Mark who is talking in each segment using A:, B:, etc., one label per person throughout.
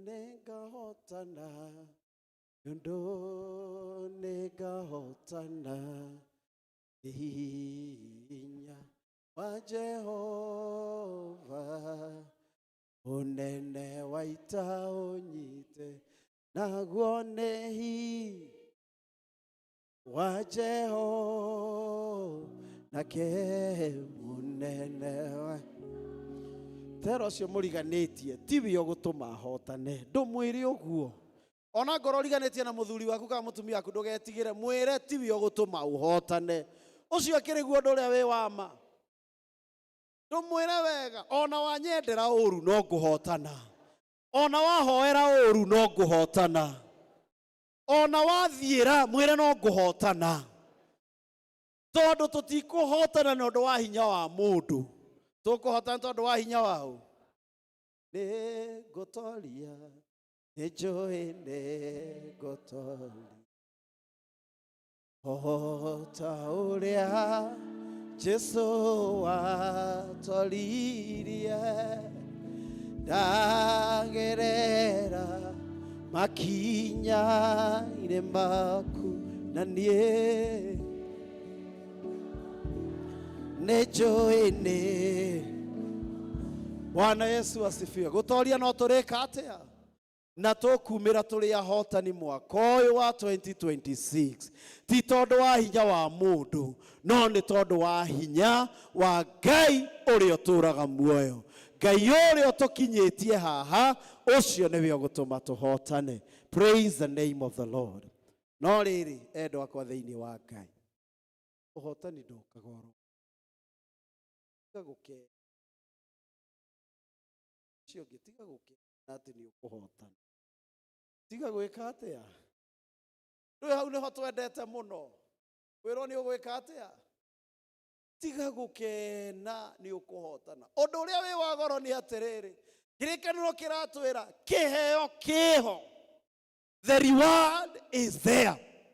A: ningahotana Yundo ningahotana hinya wa Jehova unene waita unyite naguone hi wa Jehova nake munene wa Tero cio muriganetie tibio gutuma hotane ndumwiri uguo ona ngoro riganetie na muthuri waku ka mutumia waku ndugetigire mwire tibio gutuma uhotane ucio akiriguo nduria wi wama ndumwire wega ona wanyendera uru no nguhotana ona wahoera uru no nguhotana ona wathiira mwire no nguhotana tondu tutikuhotana no ndu wa hinya wa mundu tukuhotana tondu wa hinya wao ni gutoria ni joy ni gutoria hota uria Jesu atoririe ndagerera makinya ire maku na nie nejoine. Bwana Yesu asifiwe. Gutoria no tureka atia na tukumira turi ahotani mwaka uyu wa 2026 ti tondu wa hinya wa mundu no ni tondu wa hinya wa Ngai uri oturaga muoyo. Ngai uri otukinyitie haha ucio niwe gutuma tuhotane. Praise the name of the Lord. No riri endwa kwa thiini wa Ngai uhotani ndukagoro guke cio gitiga guke ati ni ukuhotana tiga gwika atia rĩu hau niho twendete muno wĩrwo ni ũgwĩka atia tiga gukena ni ukuhotana ũndũ ũrĩa wĩ wa goro ni atirĩrĩ kĩrĩkanĩro kĩratwĩra kĩheo kĩho the reward is there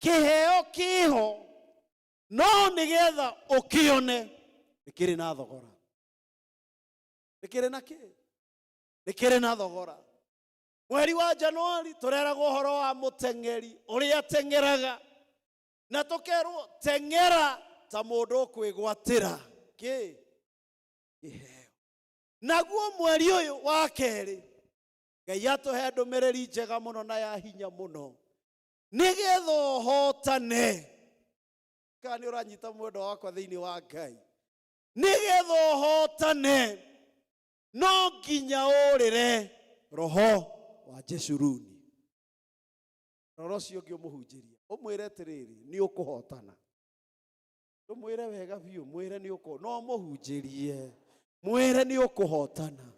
A: kĩheo kĩho no nigetha ũkĩone nikiri na thogora nikiri na kĩ nikiri na thogora mweri wa Januari tureragwo horo wa mutengeri uria tengeraga na tukerwo tengera ta mundu kwigwatira kĩ kĩheo naguo mweri uyu wa keri Ngai atuhe ndumiriri njega muno na ya hinya muno nigetha uhotane kani uranyita mwendo wakwa thiini wa Ngai nigetha uhotane no nginya urire roho wa Jeshuruni roro cio ngĩ umuhunjiria umwire atiriri ni ukuhotana umwire wega biũ mwire ni uko no muhunjirie mwire ni ukuhotana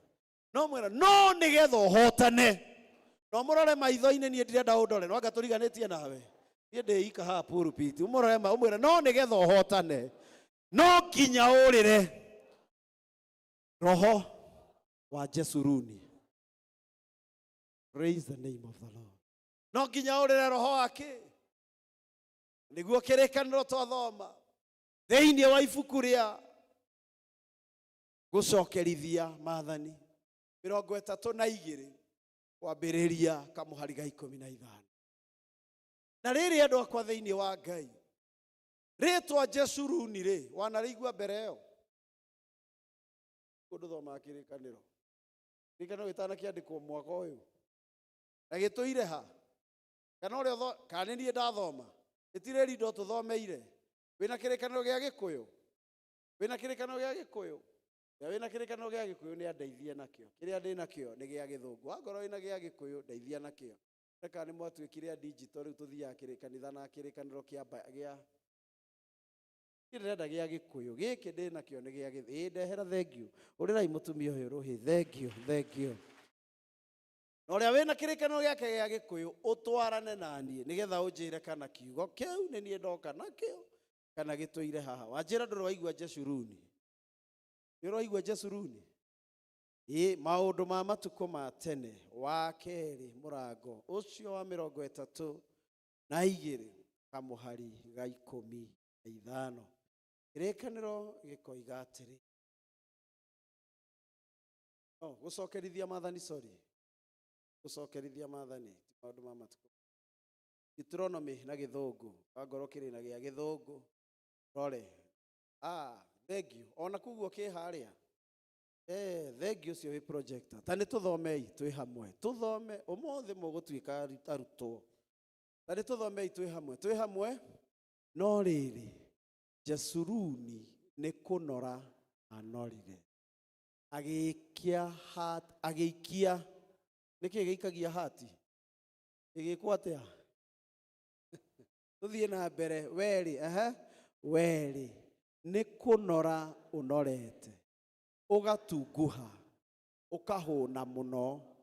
A: no mwire no nigetha uhotane no murore maitho-ini nie ndirenda undore no anga turiganitie nawe nie ndeika ha pulpit umurore umwire no nigetha uhotane no nginya urire roho wa Jeshuruni. Praise the name of the Lord. No nginya urire roho wake niguo kĩrĩkanĩro twathoma thĩinĩ wa ibuku rĩa gũcokerithia maathani 32 kwambĩrĩria kamũhari ga 15 na rĩrĩ andũ akwa thĩinĩ wa Ngai rĩtwa Jeshuruni rĩ wanarĩigua mbere ĩyo kũndũ thoma kĩrĩkanĩro kĩrĩkanĩro gĩtanakĩandĩkwo mwaka ũyũ na gĩtũire ha kana ũrĩa kana niĩ ndathoma gĩtirĩ ndo tũthomeire wĩna kĩrĩkanĩro gĩa Gĩkũyũ wĩna kĩrĩkanĩro gĩa Gĩkũyũ wĩna kĩrĩkanĩro gĩa Gĩkũyũ nĩ andeithie nakĩo kĩrĩa ndĩ nakĩo nĩ gĩa Gĩthũngũ wangorwo wĩna gĩa Gĩkũyũ ndeithia nakĩo reka nĩ mwatuĩkire digital rĩu tũthiaga kĩrĩkanitha na kĩrĩkanĩro gĩa ndĩrenda gĩa Gĩkũyũ gĩkĩ ndĩ nakĩo nĩ gĩa Gĩthũngũ ndehera thank you ũrĩrai mũtumia ũyũ rũhĩ thank you na ũrĩa wĩna kĩrĩkanĩro gĩake gĩa Gĩkũyũ ũtwarane naniĩ nĩgetha ũnjĩre kana kiugo kĩu nĩ niĩ ndoka nakĩo kana gĩtũire haha wanjĩra ndũrĩ waigua Jeshuruni nĩ ũraigua Jeshuruni maũndũ ma matukũ ma tene wa kerĩ mũrango ũcio wa 32 kamũhari ga 15 kĩrĩkanĩro gĩkoiga atĩrĩ gũcokerithia maathani sorry gucokerithia maathani ti maundu ma matuko. Deuteronomy na githungu angorwo kiri na gia githungu rore thank you ona kuguo ki haria thank you cio wi projector ta ni tuthomei twi hamwe tuthome umuthi mugutuika arutwo ta ni tuthomei twi hamwe no riri Jesuruni ni kunora anorire agiikia niki giikagia hati igikwo atia tuthie na mbere weri ni kunora unorete ugatunguha ukahuna muno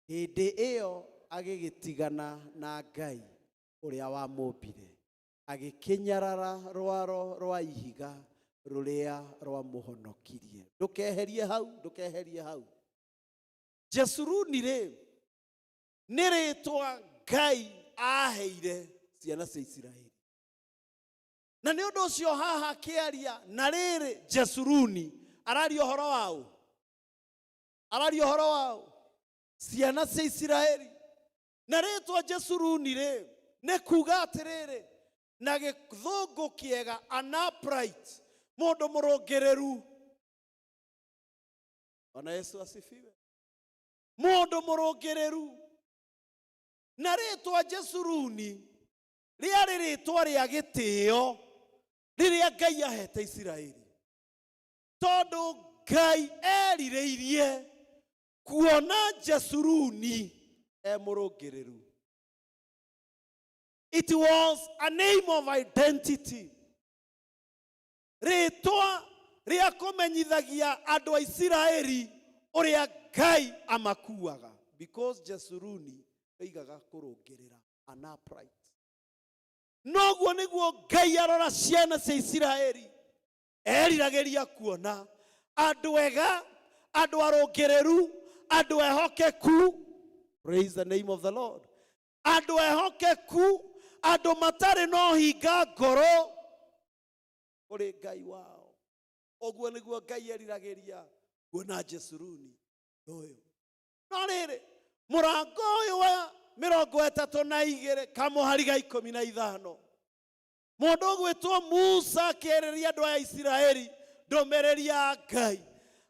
A: hindi iyo agigitigana na Ngai uria wamumbire agikinyarara rwaro rwa ihiga ruria rwa muhonokirie ndukeherie hau Jesuruni ni ritwa Ngai aheire ciana cia Isiraeli na ni undu ucio haha kiaria na riri Jesuruni araria horo wao ciana cia Isiraeli na ritwa Jesuruni ni kuga atiriri na githungu kiega an upright mundu murongereru ona Yesu asifiwe mundu murongereru na ritwa Jesuruni riari ritwa ria gitio riria Ngai ahete Isiraeli tondu Ngai erireirie kuona Jesuruni murongereru. It was a name of identity. Ritwa ria kumenyithagia andu a Isiraeli uria Ngai amakuaga because Jesuruni eigaga kurungerera an upright. Noguo niguo Ngai arora ciana cia Isiraeli erirageria kuona andu ega andu arungereru andu ehokeku. Praise the name of the Lord. Andu ehokeku andu matari no hinga ngoro uri Ngai wao. Oguo niguo Ngai erirageria kuona Jesuruni uyu. No riri murango uyu wa 32 kamuhari ga 15 mundu gwitwo Musa akeriria andu a Isiraeli ndomereri ya Ngai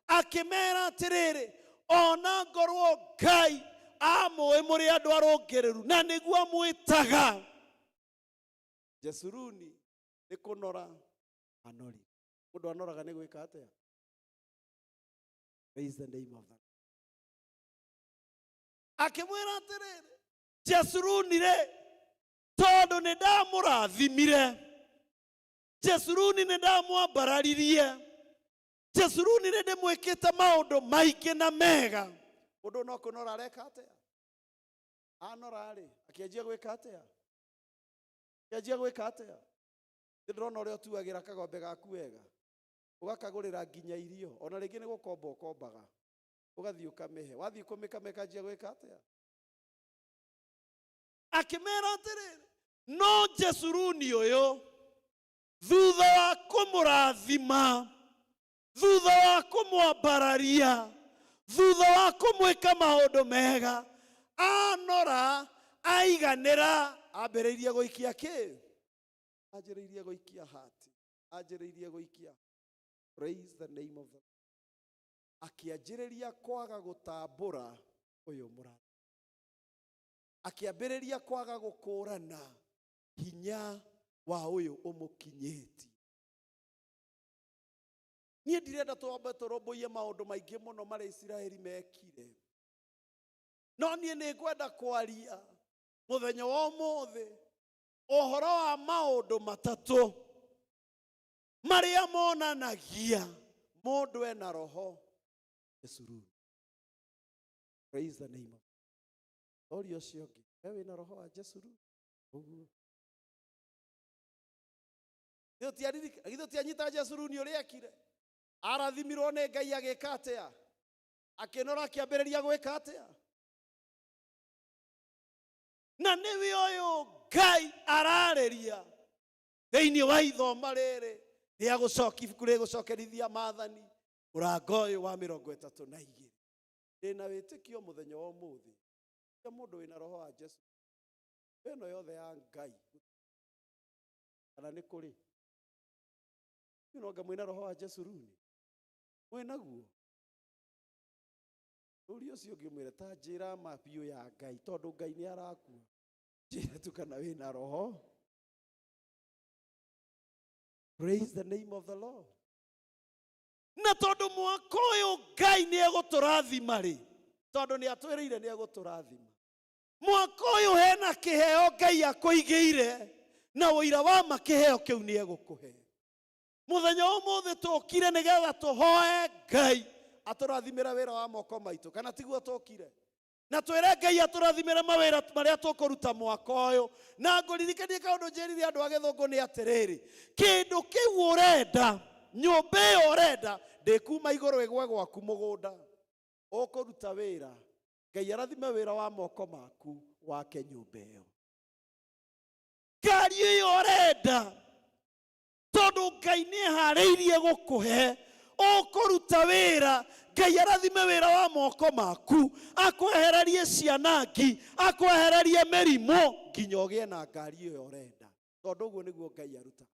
A: akimera atiriri ona ngorwo Ngai amwe muri andu arungereru na niguo amwitaga Jesuruni ni kunora anori mundu anoraga ni gwika atia. Praise the name of God. Akimwira atiriri Jesuruni tondu ni ndamurathimire Jesuruni ni ndamwambararirie Jesuruni ni ndimwikite maundu maingi na mega mundu no kunora areka atia anora ri akianjia gwika atia ndirona uria tuagira kagombe gaku wega ugakagurira nginya irio ona ringi ni gukomba ukombaga ugathii ukamihe wathii kumika njia gwika atia akimera atiriri no Jesuruni uyu thutha wa kumurathima thutha wa kumwambararia thutha wa kumwika maundu mega anora aiganira ambiriirie guikia ki anjiriirie guikia hati anjiriirie guikia. Praise the name of the Lord. Akianjiriria kwaga gutambura uyu murathi akiambiriria kwaga gukurana hinya wa uyu umukinyeti. Nie ndirenda twambe turomboie maundu maingi muno mari Isiraeli mekire no nie ni ngwenda kwaria muthenya wa umuthi uhoro wa maundu matatu maria monanagia mundu ena roho Jesuruni. Praise the name of God. Orio ciongi wewe na roho wa Jesuruni uguo Githo tianyita Jesuruni uria akire arathimirwo ni Ngai agika atia akinora akiambiriria gwika atia na niwe uyu Ngai arareria thiini wa ithoma riri ria gucokerithia maathani murango uyu wa 32 ndina witikio muthenya wa umuthi ya mũndũ wĩna roho wa Jesu ĩno yothe ya Ngai kana nĩ kũrĩ no mwĩna roho wa Jesu runi mwĩnaguo ũrio ũcio ũngĩmwĩra ta njĩra mapiũ ya Ngai tondũ Ngai nĩ arakua njĩra tu kana wĩna roho. Praise the name of the Lord. Na tondũ mwaka ũyũ Ngai nĩ egũtũrathima rĩ tondũ nĩ atwĩrĩire nĩ egũtũrathima mwaka ũyũ hena kĩheo Ngai akũigĩire na ũira wa ma kĩheo kĩu nĩ egũkũhe. Mũthenya ũmũthĩ tũkire nĩgetha tũhoe Ngai atũrathimĩre wĩra wa moko maitũ kana tiguo tũkire na twĩre Ngai atũrathimĩre mawĩra marĩa tũkũruta mwaka ũyũ. Na ngũririkanie kaũndũ njĩrire andũ a Gĩthũngũ nĩ atĩrĩrĩ kĩndũ kĩu ũrenda nyũmba ĩyo ũrenda ndĩkuma igũrũ ĩgwe gwaku mũgũnda ũkũruta wĩra Ngai arathime wĩra wa moko maku wake nyũmba ĩyo. Ngari ĩyo ũrenda tondũ Ngai nĩ eharĩirie gũkũhe ũkũruta wĩra Ngai arathime wĩra wa moko maku akwehererie cianangi akwehererie mĩrimũ nginya ũgĩe na ngari ĩyo ũrenda tondũ ũguo nĩguo Ngai aruta.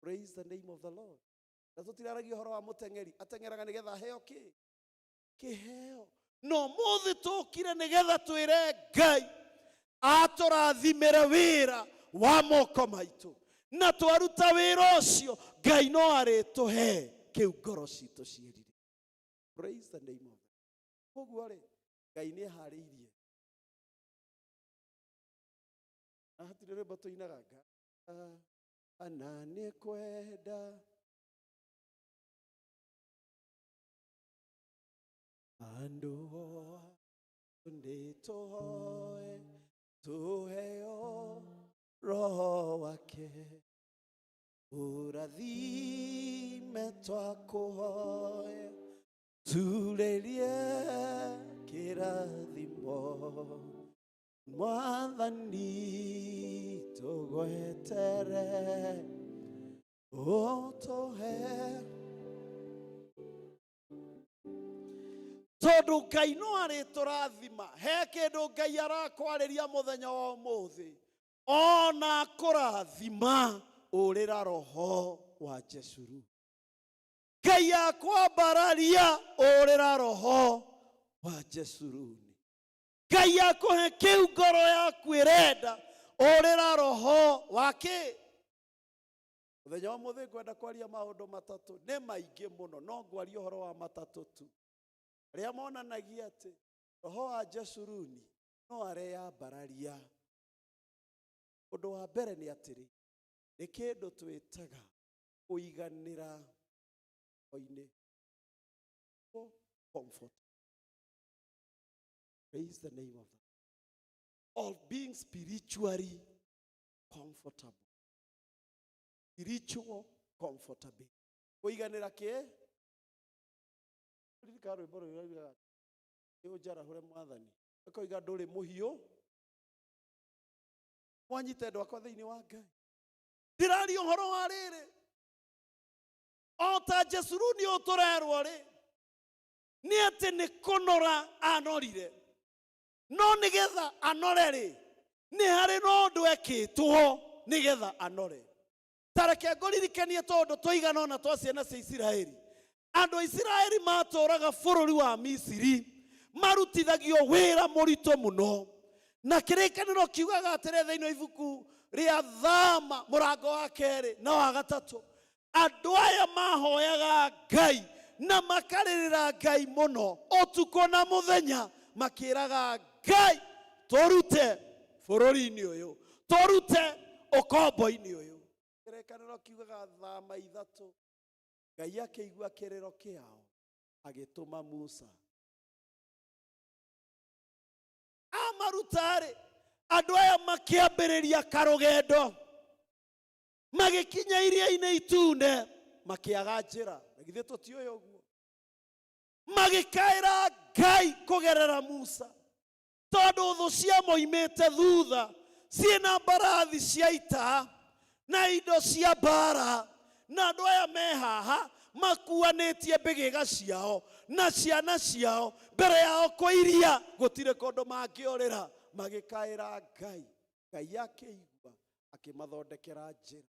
A: Praise the name of the Lord. Na tũtiraragia ũhoro wa mũteng'eri ateng'eraga nĩgetha aheo kĩheo no mũthĩ tũkire nĩgetha twĩre Ngai atũrathimĩre wĩra wa moko maitũ na twaruta wĩra ũcio Ngai no arĩtũhe kĩu ngoro citũ ciĩrire. Praise the name of God. Koguo rĩ Ngai nĩ eharĩirie na hatirĩ rwĩmbo tũinaga ana nĩ kwenda andũ ndĩtũhoe tũheo roho wake ũrathime twakũhoya turĩrie kĩrathimo Mwathani tũgwetere ũtũhe tondũ Ngai no arĩtũrathima. He kĩndũ Ngai arakwarĩria mũthenya wa ũmũthĩ ona kũrathima ũrĩra roho wa Jesu. Ngai akwambararia ũrĩra roho wa Jesu. Ngai akũhe kĩu ngoro yaku ĩrenda ũrĩra roho wake. Mũthenya wa ũmũthĩ ngwenda kwaria maũndũ matatũ nĩ maingĩ mũno no ngwaria ũhoro wa matatũ tu arĩa monanagia atĩ roho wa Jesu no areyambararia. Ũndũ wa mbere nĩ atĩrĩ nĩ kĩndũ twĩtaga kũiganĩra oine comfort. Praise the name of God. Of being spiritually comfortable. Spiritual comfortability. Kũiganĩra kĩ? Kũririka rwĩmbo rũrĩa ũnjarahũre Mwathani. Ũkoiga ndũrĩ mũhiũ. Mwanyite andũ akwa thĩinĩ wa Ngai. Ndĩraria ũhoro wa rĩrĩ. O ta Jesu nĩ ũtũrerwo rĩ. Nĩ atĩ nĩ kũnora anorire. No nĩgetha anore rĩ. Nĩ harĩ na ũndũ ekĩtwo nĩgetha anore. Tareke ngũririkanie tondũ tũigana ona twa ciana cia Isiraeli. Andũ a Isiraeli matũũraga bũrũri wa Misiri. Marutithagio wĩra mũritũ mũno. Na kĩrĩkanĩro kiugaga atĩrĩ thĩinĩ wa ibuku rĩa Thama mũrango wa 2 na wa 3. Andũ aya mahoyaga Ngai na makarĩrĩra Ngai mũno ũtukũ na mũthenya makĩraga Ngai tũrute bũrũri-inĩ ũyũ tũrute ũkombo-inĩ ũyũ. Kĩrĩkanĩro kiugaga Thama 3. Ngai akĩigua kĩrĩro kĩao agĩtũma Musa. Amarutare andũ aya makĩambĩrĩria karũgendo magĩkinya iria-inĩ itune makĩaga njĩra. Githĩ tũtiũĩ ũguo? Magĩkaĩra Ngai kũgerera Musa tondũ thũ cia moimĩte thutha ciĩna mbarathi cia ita na indo cia mbara na andũ aya me haha makuanĩtie mbĩgĩga ciao na ciana ciao mbere yao kũiria, gũtirĩ kũndũ mangĩorĩra, magĩkaĩra Ngai. Ngai akĩigua akĩmathondekera njĩra,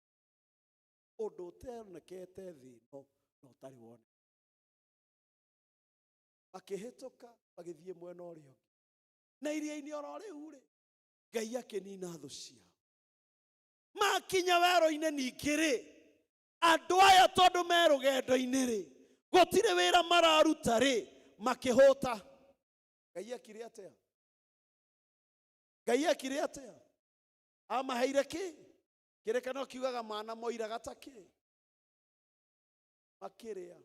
A: ũndũ ũtonekete thĩ ĩno na ũtarĩ woneka. Makĩhĩtũka magĩthiĩ mwena ũrĩa ũngĩ, na iria-inĩ oro rĩu-rĩ, Ngai akĩnina thũ ciao. Makinya werũ-inĩ ningĩ-rĩ, andũ aya tondũ me rũgendo-inĩ-rĩ, gũtirĩ wĩra mararuta-rĩ, makĩhũta. Ngai ekire atĩa? Ngai ekire atĩa? Amaheire kĩ? Kĩrĩkanĩro kiugaga mana moiraga ta kĩ? Makĩrĩa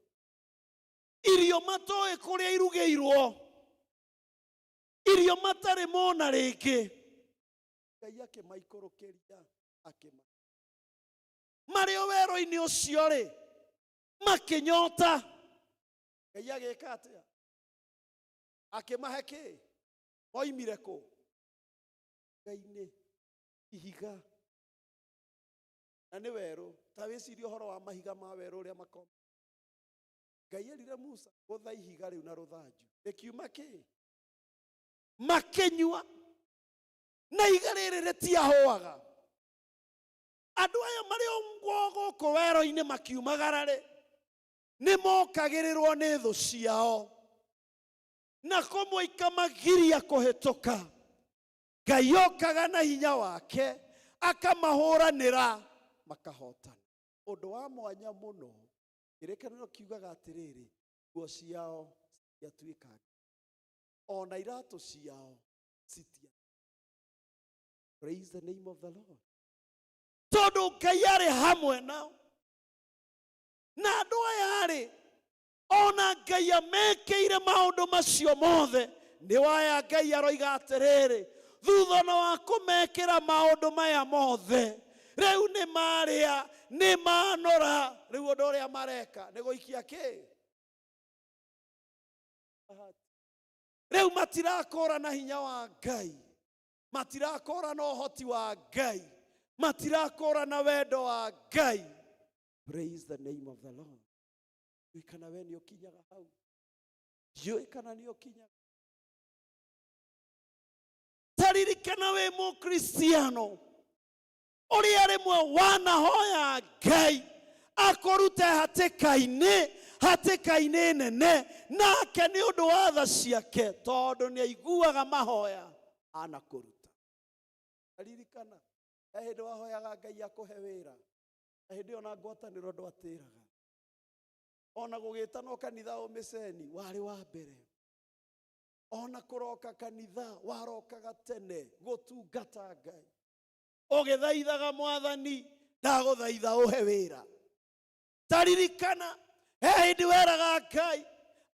A: irio matoĩ kũrĩa irugĩirwo, irio matarĩ mona rĩngĩ. Ngai akĩmaikũrũkĩria akĩma. Marĩ o werũ-inĩ ũcio-rĩ, makĩnyota. Ngai agĩka atĩa? Akĩmahe kĩ? Moimire kũ? Ngai-inĩ ihiga. Na nĩ werũ, ta wĩcirie ũhoro wa mahiga ma werũ ũrĩa makoma. Ngai erire Musa gũtha ihiga rĩu na rũthanju, rĩkiuma kĩ? Makĩnyua. Na ihiga rĩrĩ rĩtiahũaga. Andũ aya marĩ o gũkũ werũ-inĩ makiumagara-rĩ, nĩ mokagĩrĩrwo nĩ thũ ciao, na kũmwe ikamagiria kũhĩtũka. Ngai okaga na hinya wake akamahũranĩra, makahotana. Ũndũ wa mwanya mũno, kĩrĩkanĩro kiugaga atĩrĩrĩ, nguo ciao citiatuĩka, ona iratũ ciao citia. Praise the name of the Lord. Tondũ Ngai arĩ hamwe nao. Na andũ aya-rĩ, ona Ngai amekĩire maũndũ macio mothe, nĩ waya Ngai aroiga atĩrĩrĩ, thutha wa kũmekĩra maũndũ maya mothe, rĩu nĩ marĩa, nĩ manora, rĩu ũndũ ũrĩa mareka nĩ gũikia kĩ? Rĩu matirakũra na hinya wa Ngai, matirakũra na ũhoti wa Ngai, matirakũra na wendo wa Ngai. Praise the name of the Lord. Jui kana we nĩ ũkinyaga hau? Jui kana nĩ ũkinyaga? Taririkana we mũkristiano ũrĩa rĩmwe wanahoya Ngai akũrute hatĩka-inĩ nene, nake nĩ ũndũ wa tha ciake, tondũ nĩ aiguaga mahoya anakũruta. Taririkana hĩndĩ wahoyaga Ngai akũhe wĩra, hĩndĩ ona ngwatanĩro ndwatĩraga, ona gũgĩtanwo kanitha ũmĩceni warĩ wa mbere, ona kũroka kanitha warokaga tene gũtungata Ngai, ũgĩthaithaga Mwathani, ndagũthaitha ũhe wĩra. Taririkana hĩndĩ weraga Ngai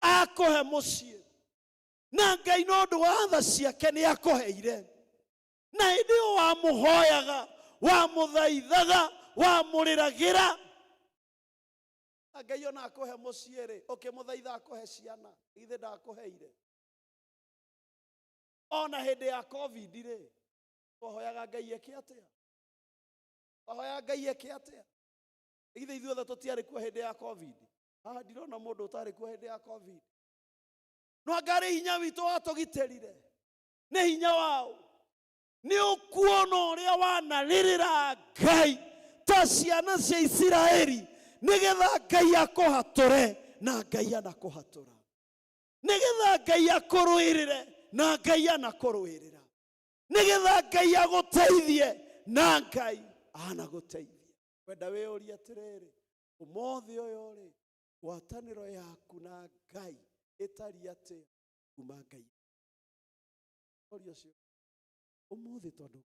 A: akũhe mũciĩ, na Ngai no ũndũ wa tha ciake nĩ akũheire, na hĩndĩ ĩyo wamũhoyaga, wamũthaithaga, wamũrĩragĩra, Ngai ona akũhe mũciĩ-rĩ, ũkĩmũthaitha akũhe ciana, ithe ndakũheire. Ona hĩndĩ ya COVID-rĩ, twahoyaga Ngai eke atĩa? Twahoyaga Ngai eke atĩa? Ithe ithuothe tũtiarĩ kuo hĩndĩ ya COVID. Haha ndirona mũndũ ũtarĩ kuo hĩndĩ ya COVID. No ngarĩ hinya witũ watũgitĩrire, nĩ hinya wao. Nĩ ũkuona ũrĩa wanarĩrĩra Ngai ta ciana cia Isiraeli, nĩgetha Ngai akũhatũre na Ngai anakũhatũra, nĩgetha Ngai akũrũĩrĩre na Ngai anakũrũĩrĩra, nĩgetha Ngai agũteithie na Ngai anagũteithia. Wenda wĩyũrie atĩrĩrĩ, ũmũthĩ ũyũ-rĩ, ngwatanĩro yaku na Ngai ĩtariĩ atĩa kuma Ngai? Ũria ũcio ũmũthĩ, tondũ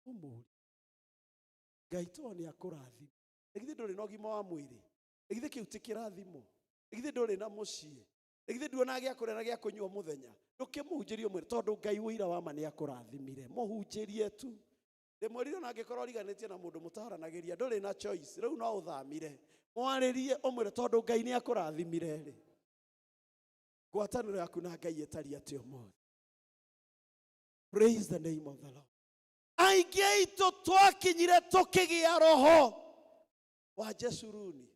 A: ũmũthĩ Ngai to nĩ akũrathima. Githĩ ndũrĩ na ũgima wa mwĩrĩ? Githĩ kĩu ti kĩrathimo? Githĩ ndũrĩ na mũciĩ? Githĩ nduona gĩa kũrĩa na gĩa kũnyua mũthenya? Ndũkĩmũhunjĩrie mwĩrĩ, tondũ Ngai wĩira wa ma nĩ akũrathimire. Mũhunjĩrie tu. Ndĩmwĩrire ona angĩkorwo riganĩtie na mũndũ mũtaranagĩria, ndũrĩ na choice, rĩu no ũthamire. Mwarĩrie ũmwĩre tondũ Ngai nĩ akũrathimire-rĩ. Ngwatanĩro yaku na Ngai ĩtariĩ atĩa ũmũthĩ? Praise the name of the Lord. Aingĩ aitũ twakinyire tũkĩgĩa roho wa Jesuruni.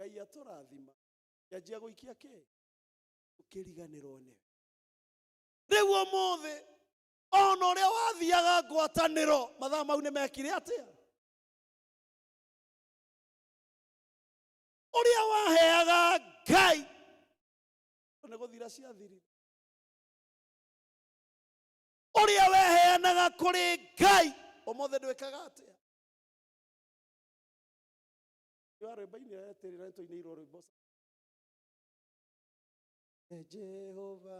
A: Ngai atũrathima yanjia gũikia kĩ ũkĩriganĩrwo nĩ rĩu ũmũthĩ ona ũrĩa wathiaga ngwatanĩro mathaa mau nĩ mekire atĩa ũrĩa waheaga Ngai nĩ gũthira ciathirire ũrĩa weheanaga kũrĩ Ngai ũmũthĩ ndwĩkaga atĩa rwĩmbo-inĩ eterera nĩtũinĩirwo rwĩmbo Jehova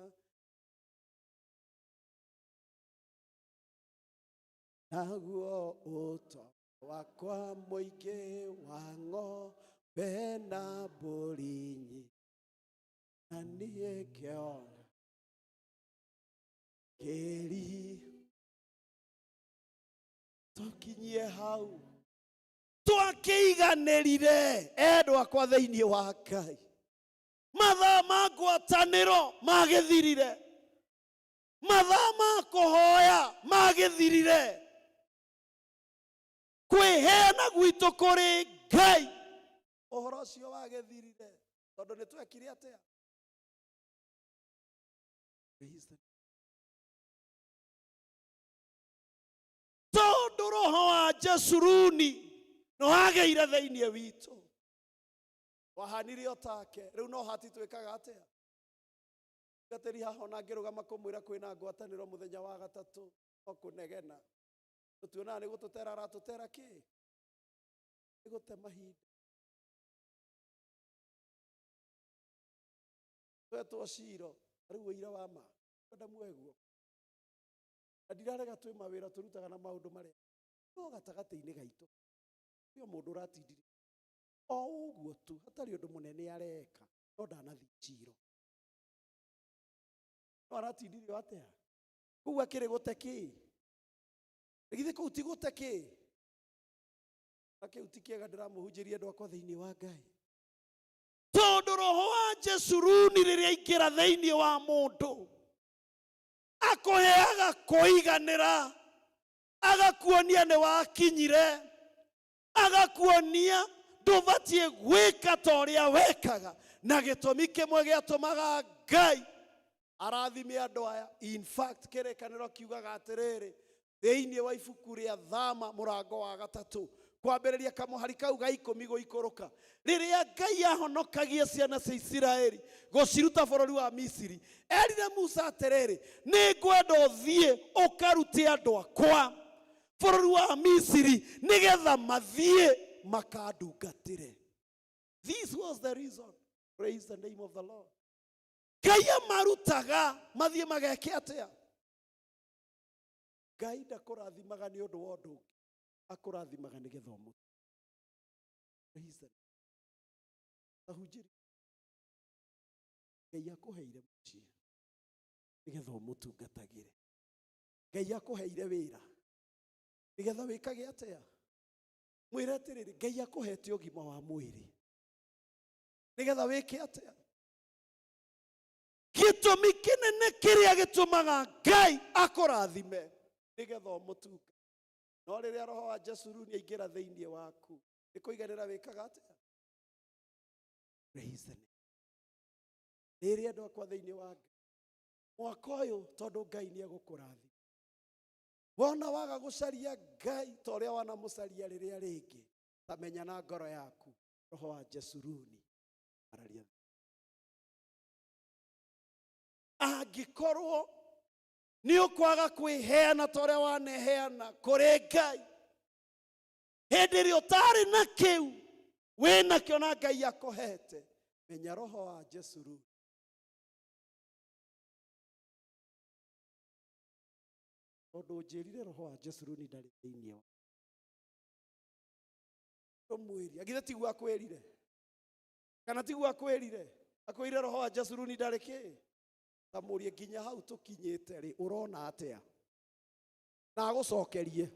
A: naguo ũto wakwa mũingĩ wa ng'ombe na mbũri na niĩ ngĩona kĩri tũkinyie hau twakĩiganĩrire endwa kwa thĩinĩ wa Ngai mathaa ma ngwatanĩro magĩthirire mathaa ma kũhoya magĩthirire kwĩheana gwitũ kũrĩ Ngai ũhoro ũcio wagĩthirire tondũ nĩ twekire atĩa tondũ roho wa Jesuruni nĩ wagĩire thĩinĩ witũ wahanire otake rĩu no hati twĩkaga atĩa gatĩri haha ona ngĩrũgama kũmwĩra kwĩna ngwatanĩro mũthenya wa gatatũ o kũnegena tũtionaga nĩ gũtũtera aratũtera kĩ nĩ gũte mahinda twetwo ciro rĩu ũira wa ma kwenda mweguo na ndirarega twĩ mawĩra tũrutaga na maũndũ marĩa no gatagatĩ-inĩ gaitũ ũyũ mũndũ ũratindire o ũguo tu hatarĩ ũndũ mũnene areka no ndanathiĩ ciro no aratindirio atĩa kũu akĩrĩ gũte kĩ githĩ kũu ti gũte kĩ na kĩu ti kĩega ndĩramũhunjĩria andũ akwa thĩinĩ wa Ngai tondũ roho wa Jesuruni rĩrĩa aingĩra thĩinĩ wa mũndũ akũheaga kũiganĩra agakuonia nĩ wakinyire agakuonia ndũbatiĩ gwĩka ta ũrĩa wekaga na gĩtũmi kĩmwe gĩatũmaga Ngai arathime andũ aya in fact kĩrĩkanĩro kiugaga atĩrĩrĩ thĩinĩ wa ibuku rĩa Thama mũrango wa gatatũ kwambĩrĩria kamũhari kau ga 10 gũikũrũka rĩrĩa Ngai ahonokagia ciana cia Isiraeli gũciruta bũrũri wa Misiri erire Musa atĩrĩrĩ nĩ ngwenda ũthiĩ ũkarute andũ akwa bũrũri wa Misiri nĩgetha mathiĩ makandungatĩre. This was the reason. Praise the name of the Lord. Ngai amarutaga mathiĩ mageke atĩa Ngai ndakũrathimaga nĩ ũndũ wa ũndũ akũrathimaga nĩ gĩthomo. Praise the Lord. Ahunjiri Ngai akũheire mũciĩ nĩgetha ũmũtungatagĩre Ngai akũheire wĩra nĩgetha wĩkage atĩa mwĩre atĩrĩrĩ Ngai akũhete ũgima wa mwĩrĩ nĩgetha wĩke atĩa gĩtũmi kĩnene kĩrĩa gĩtũmaga Ngai akũrathime nĩgetha ũmũtunga no rĩrĩa roho wa Jesuruni aingĩra thĩinĩ waku nĩkũiganĩra wĩkaga atĩa praise the name rĩrĩa andũ akwa thĩinĩ wa Ngai mwaka ũyũ tondũ Ngai nĩ egũkũrathima wona waga gũcaria Ngai ta ũrĩa wanamũcaria rĩrĩa rĩngĩ tamenya na ngoro yaku roho wa Jesuruni araria angĩkorwo nĩ ũkwaga kwĩheana ta ũrĩa waneheana kũrĩ Ngai hĩndĩ ĩrĩa ũtarĩ na kĩu wĩnakĩo na Ngai akũhete menya roho wa Jesuruni tondũ njĩrire roho wa Jesuruni ndarĩ thĩinĩ wa ũmwĩri agithe tiguo akwĩrire kana tiguo akwĩrire roho wa Jesuruni ndarĩ kĩ tamũrie nginya hau tũkinyĩte rĩ ũrona atĩa na agũcokerie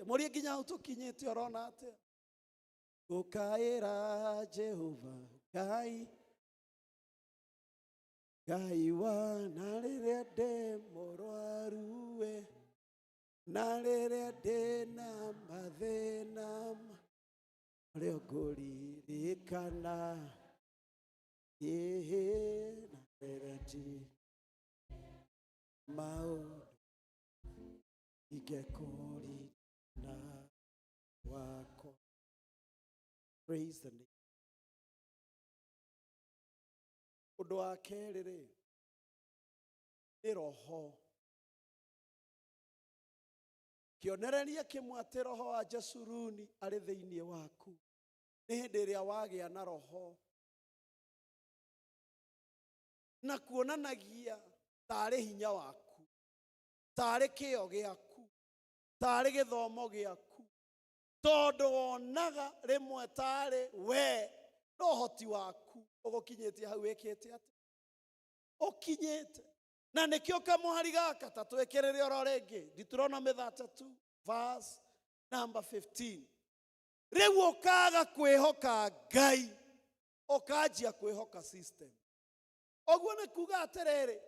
A: mũrie nginya hau tũkinyĩte ũrona atĩa ũkaĩra Jehova Ngai wa na rĩrĩa ndĩ mũrwaru we na rĩrĩa ndĩ na mathĩna leo kuririkana yehe na bereti maundu ingekuririkana wako. Praise the name. Undu wa kerĩ rĩ nĩ roho. Kĩonereria kĩmwe atĩ roho wa Jesuruni arĩ thĩinĩ waku nĩ hĩndĩ ĩrĩa wagĩa na roho, na kuonanagia tarĩ hinya waku, tarĩ kĩyo gĩaku, tarĩ gĩthomo gĩaku, tondũ wonaga rĩmwe tarĩ we no ũhoti waku ũgũkinyĩtie hau wĩkĩte atĩ ũkinyĩte. Na nĩkĩo kamũhari gaka ta twĩkĩrĩre oro rĩngĩ Deuteronomy 32 verse number 15. Rĩu ũkaga kwĩhoka Ngai, ũkanjia kwĩhoka system. Ũguo nĩ kuga atĩrĩrĩ,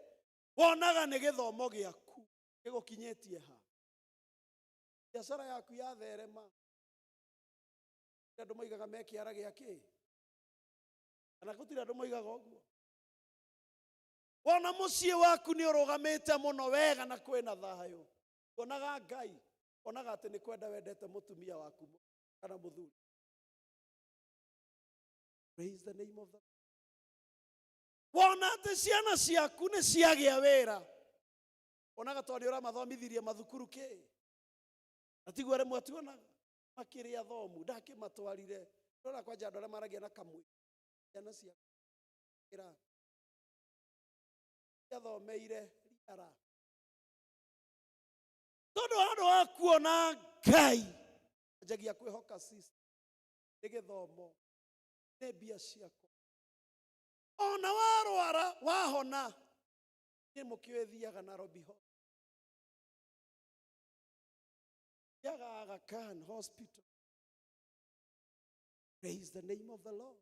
A: wonaga nĩ gĩthomo gĩaku gĩgũkinyĩtie ha, biacara yaku yatherema, andũ moigaga me kĩara gĩakĩ, kana gũtirĩ andũ moigaga ũguo. Wona mũciĩ waku nĩ ũrũgamĩte mũno wega na kwĩna thayũ, wonaga Ngai, wonaga atĩ nĩ kwenda wendete mũtumia waku kana mũthuri. Praise the name of the Lord. Wona atĩ ciana ciaku nĩ ciagĩa wĩra, wonaga tondũ nĩ ũramathomithirie mathukuru kĩ, na tiguo rĩmwe tuonaga makĩrĩa thomu, ndakĩmatwarire ndora kwanja andũ arĩa maragia na kamwe ciana ciaku ĩra yathomeire riara, tondũ handũ wa kuona Ngai anjagia kwĩhoka system, nĩ gĩthomo, nĩ mbia ciako. Ona warwara wahona, nĩ mũkĩo thiaga Nairobi ho, thiaga Aga Khan Hospital. Praise the name of the Lord.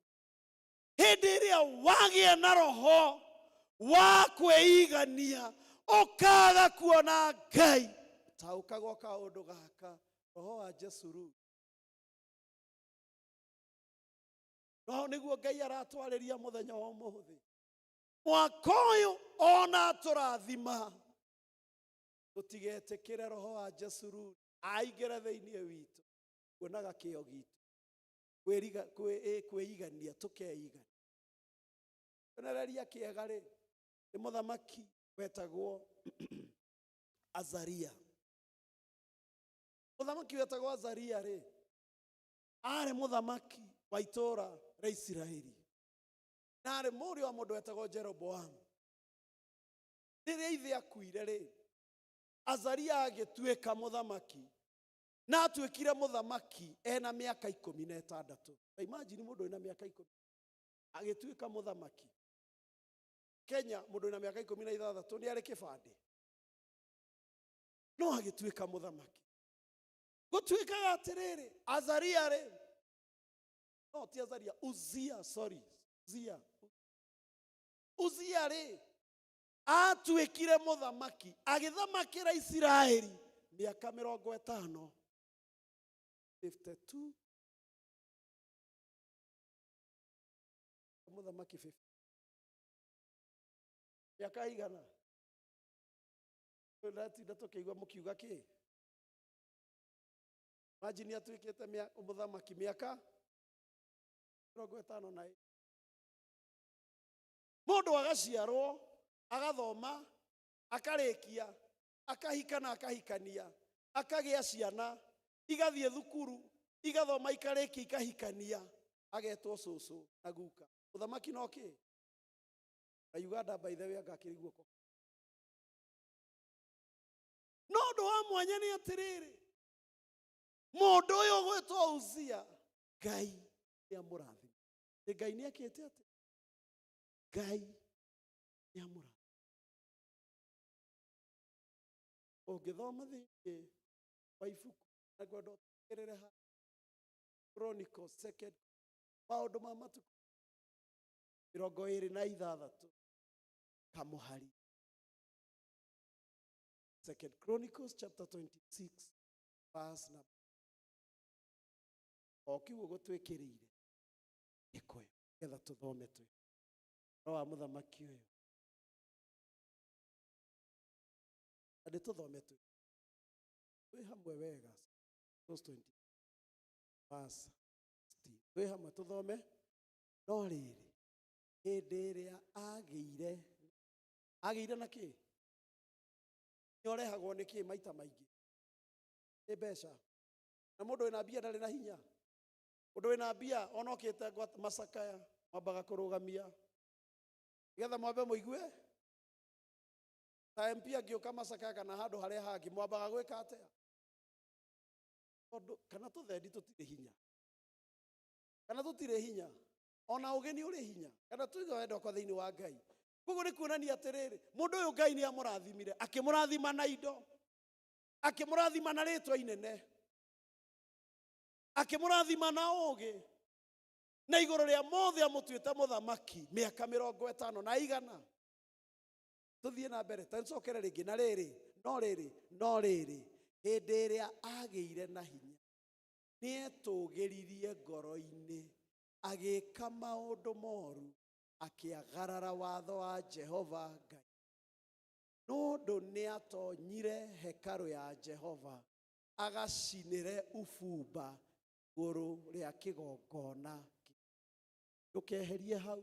A: Hĩndĩ ĩrĩa wagĩa na roho wa kwĩigania, ũkaga kuona Ngai, ta ũkaga kaũndũ gaka, roho wa Jesuruni. No nĩguo Ngai aratwarĩria mũthenya wa ũmũthĩ. Mwaka ũyũ ona tũrathima, tũtigetĩkĩre roho wa Jesuruni aingĩre thĩinĩ witũ, kuonaga kĩyo gitũ, kwĩigania, tũkeigania. Kĩonereria kĩega rĩ, nĩ mũthamaki wetagwo Azaria. Mũthamaki wetagwo Azaria rĩ, arĩ mũthamaki wa itũũra rĩa Isiraeli, na arĩ mũriũ wa mũndũ wetagwo Jeroboamu. Rĩrĩa ithe akuire rĩ, Azaria agĩtuĩka mũthamaki, na atuĩkire mũthamaki ena mĩaka 16. Imagine mũndũ ena mĩaka 10 agĩtuĩka mũthamaki. Kenya mũndũ ena mĩaka 16 nĩ arĩ kĩbandĩ, no agĩtuĩka mũthamaki. Gũtuĩkaga atĩrĩrĩ, Azaria rĩ, no ti Azaria, Uzia, sorry, Uzia rĩ, atuĩkire mũthamaki, agĩthamakĩra Isiraeli mĩaka 50, 52, mũthamaki 50. Mĩaka igana? Tũratinda tũkĩigua mũkiuga kĩ? Imagine atuĩkĩte mũthamaki mĩaka 50. Mũndũ agaciarwo, agathoma, akarĩkia, akahika na akahikania, akagĩa ciana, igathiĩ thukuru, igathoma, ikarĩkia, ikahikania, agetwo cũcũ na guka. Mũthamaki no kĩ? Na Uganda by the way agakĩrĩ guoko. No ũndũ wa mwanya nĩ atĩrĩrĩ, mũndũ ũyũ ũgwĩtwo Uzia, Ngai nĩamũrathima. Ngai nĩekĩte atĩ? Ngai nĩamũrathima. Ũngĩthoma thĩinĩ wa ibuku na gwenda ũtĩkĩrĩre ha Chronicles, second, maũndũ ma matukũ 26 kamuhari. Second Chronicles chapter 26 verse number o kiugo gutwikirire ikoyo getha tuthome twi no wa muthamaki uyu andi tuthome twi hamwe wega verse 20 verse 16 twi hamwe tuthome no riri hĩndĩ ĩrĩa agĩire na kĩ nĩorehagwo nĩ kĩ maita maingĩ nĩ mbeca na mũndũ wĩna mbia ndarĩ na hinya mũndũ wĩna mbia onokĩte macakaya mwambaga kũrũgamia getha mwambe mũigue ta MP angĩũka macakaya kana handũ harĩa hangĩ mwambaga gwĩka atĩa tondũ kana tũthendi tũtirĩ hinya kana tũtirĩ hinya ona ũgeni ũrĩ hinya kana tuiga wendo kwa thĩinĩ wa Ngai koguo nĩ kuonania atĩrĩrĩ mũndũ ũyũ Ngai nĩ amũrathimire akĩmũrathima na indo akĩmũrathima na rĩtwa inene akĩmũrathima na ũgĩ na igũrũ rĩa mothe amũtuĩte mũthamaki mĩaka 50 na igana tũthiĩ na mbere ta ncokere rĩngĩ na no rĩrĩ hĩndĩ ĩrĩa agĩire na hinya nĩetũgĩririe ngoro-inĩ agĩka maũndũ moru akĩagarara watho wa Jehova Ngai nũndũ nĩatonyire hekarũ ya Jehova agacinĩre ũbumba igũrũ rĩa kĩgongona ndũkeherie hau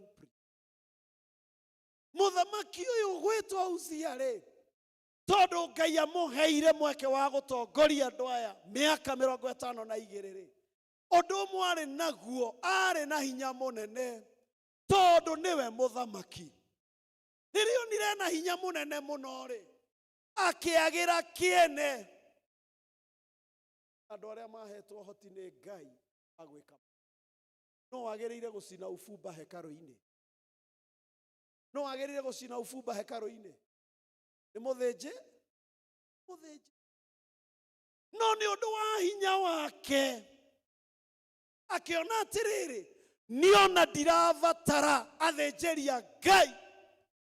A: mũthamaki ũyũ gwĩtwo Uzia rĩ tondũ Ngai amũheire mweke wa gũtongoria andũ aya mĩaka 52 rĩ ũndũ ũmwe arĩ naguo arĩ na hinya mũnene tondũ nĩwe mũthamaki nĩrĩonire na hinya mũnene mũno rĩ akĩagĩra kĩene andũ arĩa mahetwo hoti nĩ Ngai agwĩka no wagĩrĩire gũcina ũbumba hekarũ-inĩ no wagĩrĩire gũcina ũbumba hekarũ-inĩ nĩ mũthĩnji no nĩ ũndũ wa hinya wake akĩona atĩrĩrĩ niona ndirabatara athĩnjĩria Ngai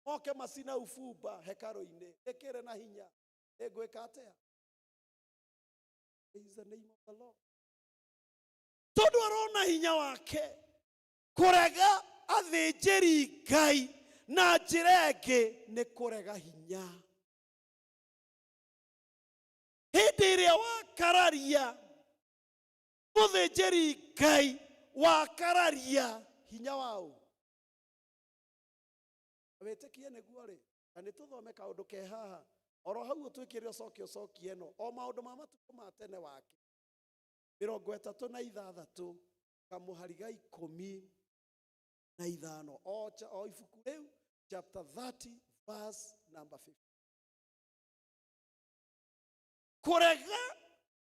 A: moke macina ũbumba hekarũ-inĩ ĩkĩrĩ na hinya ĩngwĩka atĩa is the name of the Lord tondũ arona hinya wake kũrega athĩnjĩri Ngai na njĩra ĩngĩ nĩ kũrega hinya hĩndĩ ĩrĩa wakararia mũthĩnjĩri Ngai wakararia hinya waũ wĩtĩkie nĩguo rĩ na nĩtũthome kaũndũ ke haha oro hau ũtwĩkĩre ũcokie no o maũndũ ma matukũ ma tene wake 36 kamũhari ga 15 o ibuku rĩu chapter 30 verse number 50 kũrega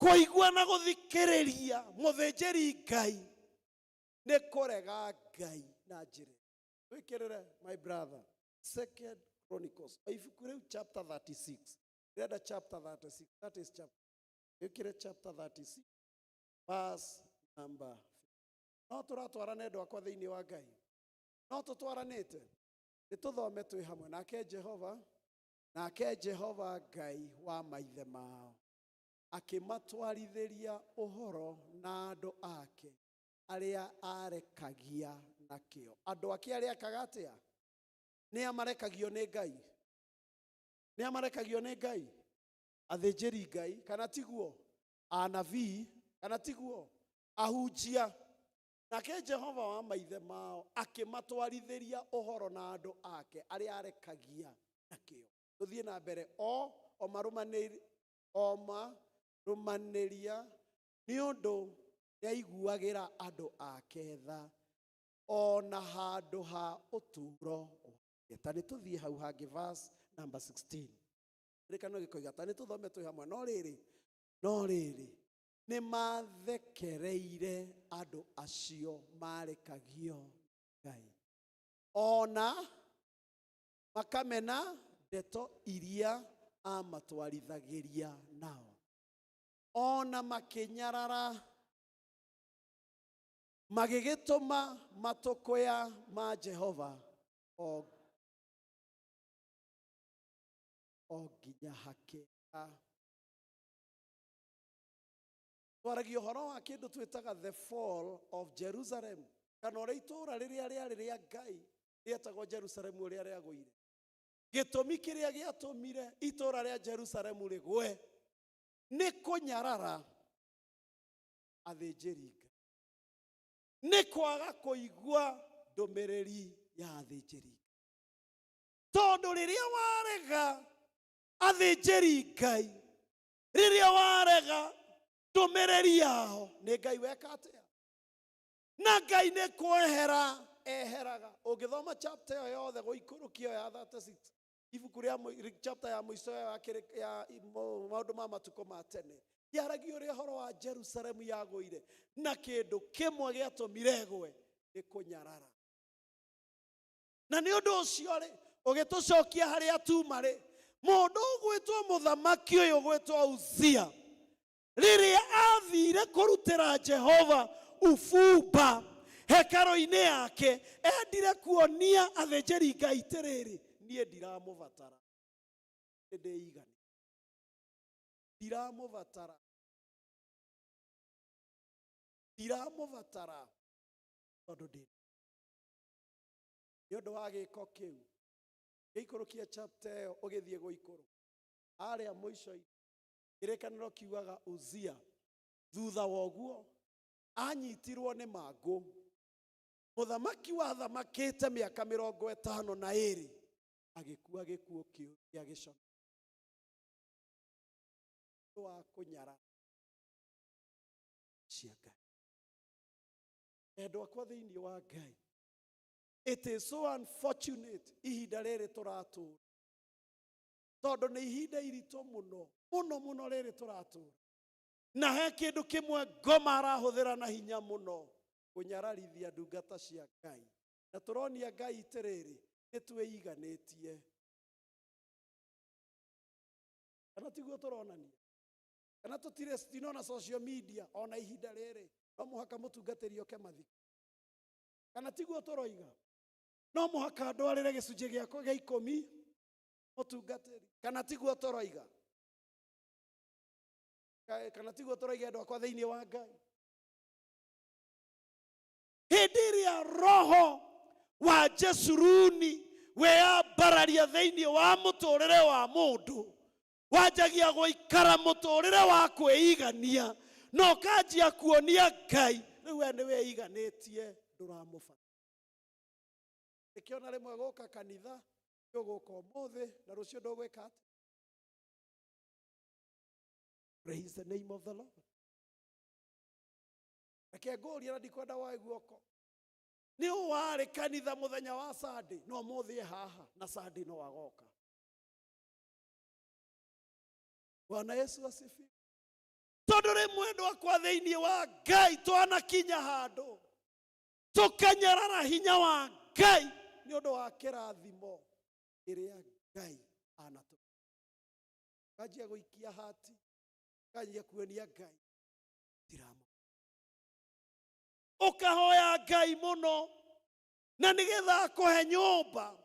A: kũigua na gũthikĩrĩria mũthĩnjĩri Ngai nĩ kũrega Ngai na njĩra twĩkĩrĩre my brother 2 Chronicles ibuku rĩu chapter 36 rĩenda chapter 36 that is chapter twĩkĩre chapter 36 verse number 50 no tũratwarana endwa kwa thĩinĩ wa Ngai no tũtwaranĩte nĩtũthome twĩ hamwe nake Jehova Ngai wa maithe mao akĩmatwarithĩria ũhoro na andũ ake arĩa arekagia nakĩo andũ ake arĩa ekaga atĩa nĩ amarekagio nĩ Ngai athĩnjĩri Ngai kana tiguo anabii kana tiguo ahunjia nake Jehova wa maithe mao akĩmatwarithĩria ũhoro na andũ ake arĩa arekagia nakĩo tũthiĩ na mbere marũmanĩria nĩ ũndũ nĩaiguagĩra andũ ake tha ona handũ ha ũtũũro ta nĩtũthiĩ hau hangĩ verse number 16 rĩkano gĩkoiga ta nĩtũthome twĩ hamwe no rĩrĩ nĩ mathekereire andũ acio marekagio Ngai ona makamena ndeto iria amatwarithagĩria nao ona makĩnyarara magĩgĩtũma matũkũya ma Jehova o nginya hakĩra Twaragio horo wa kindu twitaga the fall of Jerusalem. Kana ore itura riria ria Ngai rietagwo Jerusalem uria riagũire. Gĩtũmi kĩrĩa gĩatũmire itura ria Jerusalem rĩgwe nĩ kũnyarara athĩnjĩri Ngai. Nĩ kwaga kũigua ndũmĩrĩri ya athĩnjĩri Ngai. Tondũ rĩrĩa warega athĩnjĩri Ngai, rĩrĩa warega ndũmĩrĩri yao, nĩ Ngai weka atĩa? Na Ngai nĩ kwehera eheraga. Ũngĩthoma chapter ĩyo yothe gũikũrũkia ya 36, ibuku rĩa chapter ya mũico ya maũndũ ma matukũ ma tene, yaragia ũrĩa ũhoro wa Jerusalem yagũire, na kĩndũ kĩmwe gĩatũmire ĩgwe nĩ kũnyarara. Na nĩ ũndũ ũcio rĩ, ũgĩtũcokia harĩa tumarĩ, mũndũ ũgwĩtwo mũthamaki ũyũ ũgwĩtwo Uzia, rĩrĩa athire kũrutĩra Jehova ũbumba hekaru-inĩ yake, endire kuonia athĩnjĩri Ngai atĩrĩrĩ, niĩ ndiramũbatara, ndĩigane, ndiramũbatara, tondũ ndĩ nĩ ũndũ wa gĩko kĩu. Gĩikũrũkia chapter ĩyo ũgĩthiĩ gũikũrũ arĩa mũico-inĩ, kĩrĩkanĩro kiugaga Uzia thutha wa ũguo anyitirwo nĩ mangũ. Mũthamaki wathamakĩte mĩaka 52 agĩkua gĩkuũ kĩa gĩcono wa kũnyara cia Ngai. Endwa kwa thĩinĩ wa Ngai, it is so unfortunate ihinda rĩrĩ tũratũra, tondũ nĩ ihinda iritũ mũno mũno rĩrĩ tũratũra, na he kĩndũ kĩmwe ngoma arahũthĩra na hinya mũno, kũnyararithia ndungata cia Ngai. Na tũronia Ngai atĩrĩrĩ, nĩ twĩiganĩtie. Kana tiguo tũronania? Kana tũtinona social media ona ihinda rĩrĩ no mũhaka mũtungatĩri oke mathiko? Kana tiguo tũroiga? No mũhaka ndwarĩre gĩcunjĩ gĩakwa gĩa 10 mũtungatĩri? Kana tiguo tũroiga? Kana tiguo tũroiga endwa kwa thĩinĩ wa Ngai? Hĩndĩ ĩrĩa roho wa Jesuruni weyambararia thĩinĩ wa mũtũrĩre wa mũndũ, wanjagia gũikara mũtũrĩre wa kwĩigania, no kanjia kuonia Ngai rĩu we nĩ weiganĩtie, ndũramũbatara. Nĩkĩona rĩmwe gũka kanitha, ũgũka ũmũthĩ na rũciũ ndũgwĩka atĩ. Praise the name of the Lord. Reke ngũrie na ndikwenda wae guoko, nĩ warĩ kanitha mũthenya wa Sunday, no ũmũthĩ haha na Sunday no agoka? Bwana Yesu asifiwe. Tondũ rĩmwe ndwakwa thĩinĩ wa Ngai twanakinya handũ tũkanyarara hinya wa Ngai nĩ ũndũ wa kĩrathimo ĩrĩa Ngai anatũ. Kanjia gũikia hati, kanjia kuonia Ngai tiramo, ũkahoya Ngai mũno, na nĩgetha akũhe nyũmba,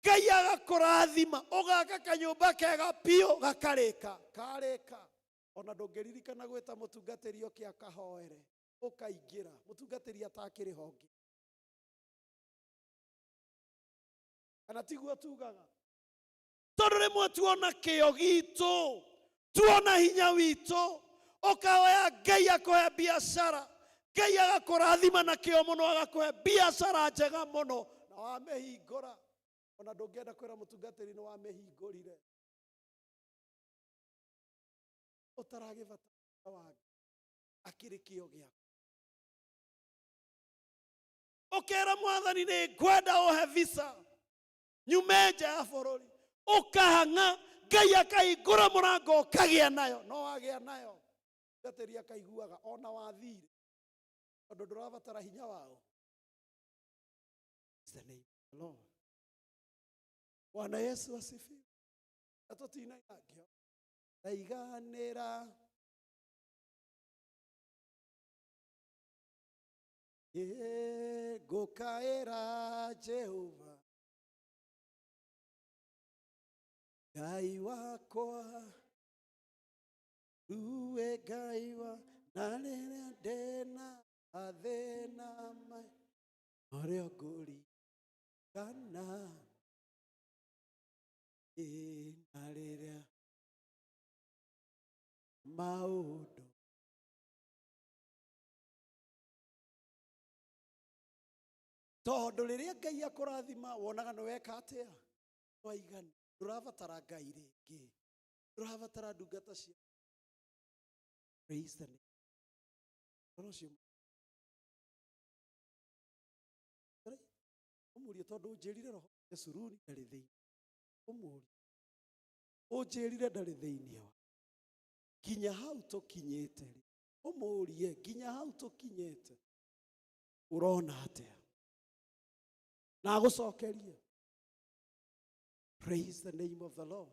A: Ngai agakũrathima, ũgaka kanyũmba kega piũ karĩka. Ona ndũngĩririkana gwĩta mũtungatĩri oke akahoere, ũkaingĩra mũtungatĩri atakĩrĩ honge. Kana tiguo tugaga? Tondũ rĩmwe tuona kĩo gitũ, tuona hinya witũ, ũkahoya Ngai akũhe biacara, Ngai agakũrathima na kĩo mũno, agakũhe biacara njega mũno, na wamĩhingũra ona ndũngĩenda kwĩra mũtungatĩri nĩ wamĩhingũrire. Ũtaragĩbatara wa Ngai akĩrĩ kĩo gĩaku. Ũkera Mwathani nĩ ngwenda ũhe visa nyume nja ya bũrũri, ũkahang'a, Ngai akahingũra mũrango ũkagĩa nayo, no wagĩa nayo mũtungatĩri akaiguaga ona wathire, tondũ ndũrabatara hinya wao. It's the name of the Lord. Bwana Yesu asifiwe. Na tũtinainagio ndaiganĩra, ngũkaĩra Jehova Ngai wakwa, uwe Ngai wa na rĩrĩa ndĩna athĩna marĩa ngũririkana, na rĩrĩa maũndũ tondũ rĩrĩa Ngai akũrathima wonaga nĩ weka atĩa waigana. Ndũrabatara Ngai rĩngĩ, ndũrabatara ndungata cia praise the name. Ũmũrie tondũ ũnjĩrire roho Jesuruni ndarĩ thĩinĩ. Ũmũrie ũnjĩrire ndarĩ thĩinĩ wa nginya hau tũkinyĩte rĩ. Ũmũrie nginya hau tũkinyĩte ũrona atĩa na agũcokerie. Praise the name of the Lord.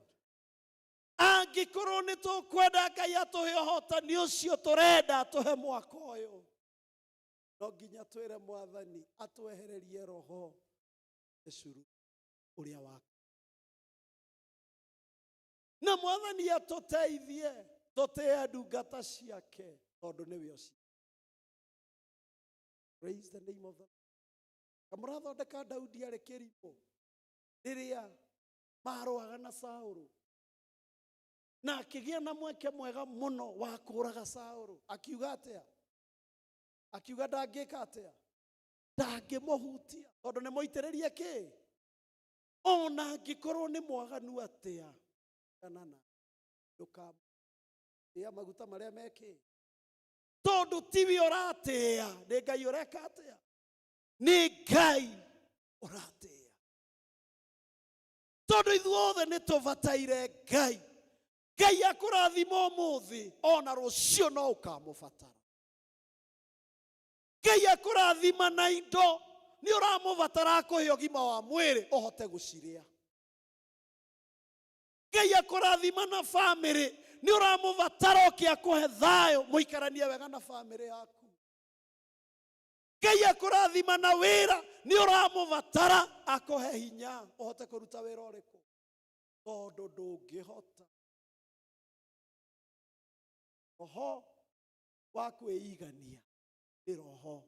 A: Angĩkorwo nĩ tũkwenda Ngai atũhe ũhotani ũcio tũrenda atũhe mwaka ũyũ, no nginya twĩre Mwathani atwehererie roho Jesuru ũrĩa wake, na Mwathani atũteithie tũtĩe ndungata ciake tondũ nĩwe ũcio. Praise the name of the Lord. Kamũrathondeka Daudi arĩ kĩrimũ rĩrĩa marũaga na Saũlũ, na akĩgĩa na mweke mwega mũno wa kũũraga Saũlũ. Akiuga atĩa? Akiuga ndangĩka atĩa? Ndangĩmũhutia tondũ nĩ mũitĩrĩrie kĩ? Ona angĩkorwo nĩ mwaganu atĩa kanana ndũkamũtĩa maguta marĩa mekĩ, tondũ tiwe ũratĩa, nĩ Ngai ũreka atĩa? Nĩ Ngai ũratĩa. Tondũ ithuothe nĩ tũbataire Ngai. Ngai akũrathima ũmũthĩ ona rũciũ no ũkamũbatara. Ngai akũrathima na indo nĩ ũramũbatara akũhe ũgima wa mwĩrĩ ũhote gũcirĩa. Ngai akũrathima na family nĩ ũramũbatara oke akũhe thayũ mũikaranie wega na family yaku. Ngai akũrathima na wĩra nĩ ũramũbatara akũhe hinya ũhote kũruta wĩra ũrĩkũ, tondũ ndũngĩhota. Roho wa kwĩigania nĩ roho.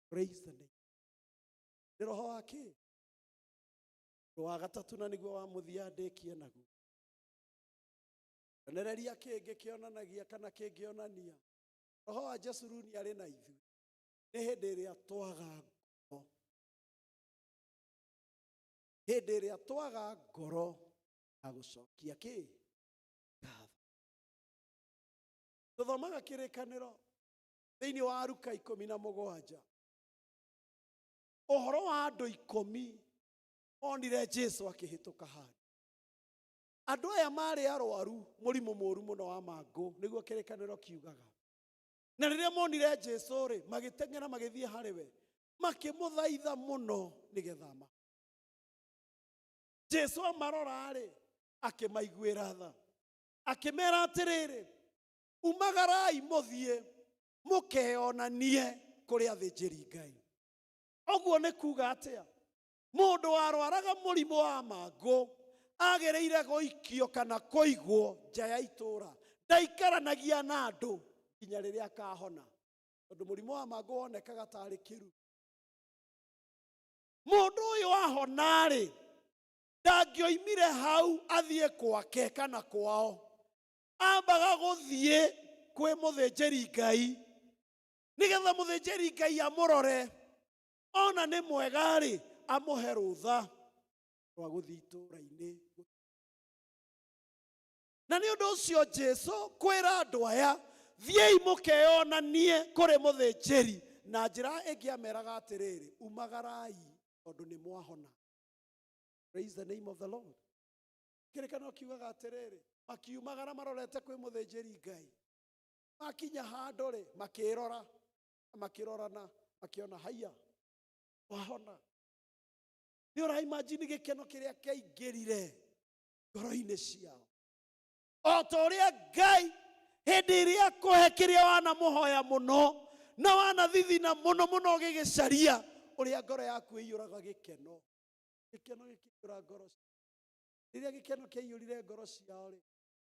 A: Praise the name. Nĩ roho wa kĩ? Wa gatatũ na nĩguo wa mũthia ndĩkie naguo. Onereria kĩngĩ kĩonanagia kana kĩngĩonania roho wa Jesuruni arĩ na ithuĩ nĩ hĩndĩ ĩrĩa twaga ngoro. Hĩndĩ ĩrĩa twaga ngoro ya gũcokia kĩ? Ngatho. Tũthomaga kĩrĩkanĩro thĩinĩ wa Luka 17. Ũhoro wa andũ 10 onire Jesu akĩhĩtũka handũ. Andũ aya marĩ arwaru mũrimũ mũũru mũno wa mangũ, nĩguo kĩrĩkanĩro kiugaga. Na rĩrĩa monire Jesu rĩ, magĩteng'era magĩthiĩ harĩ we, makĩmũthaitha mũno nĩgetha ma. Jesu amarora rĩ, akĩmaiguĩra tha. Akĩmera atĩrĩrĩ, umagarai mũthiĩ mũkeonanie kũrĩ athĩnjĩri Ngai. Ũguo nĩ kuuga atĩa? Mũndũ warwaraga mũrimũ wa mangũ agĩrĩire gũikio kana kũigwo nja ya itũũra, ndaikaranagia na andũ nginya rĩrĩa akahona, tondũ mũrimũ wa mangũ wonekaga tarĩ kĩru. Mũndũ ũyũ ahona rĩ, ndangĩoimire hau athiĩ kwake kana kwao, ambaga gũthiĩ kwĩ mũthĩnjĩri Ngai nĩgetha mũthĩnjĩri Ngai amũrore, ona nĩ mwega rĩ, amũhe rũtha rwa gũthiĩ itũũra-inĩ. Na nĩ ũndũ ũcio Jesu kwĩra andũ aya, thiĩi mũkeonanie kũrĩ mũthĩnjĩri, na njĩra ĩngĩ ameraga atĩrĩrĩ, umagarai tondũ nĩ mwahona. Praise the name of the Lord. Kĩrĩkanĩro kiugaga atĩrĩrĩ, makiumagara marorete kwĩ mũthĩnjĩri Ngai. Makinya handũ rĩ, makĩrora, makĩrorana, makĩona haiya, wahona. Nĩ ũraimagine gĩkeno kĩrĩa kĩaingĩrire ngoro-inĩ ciao. O ta ũrĩa Ngai hĩndĩ ĩrĩa akũhe kĩrĩa wanamũhoya mũno na wanathithina mũno mũno ũgĩgĩcaria, ũrĩa ngoro yaku ĩiyũraga gĩkeno. Gĩkeno gĩkĩiyũra ngoro ciao. Rĩrĩa gĩkeno kĩaiyũrire ngoro ciao rĩ,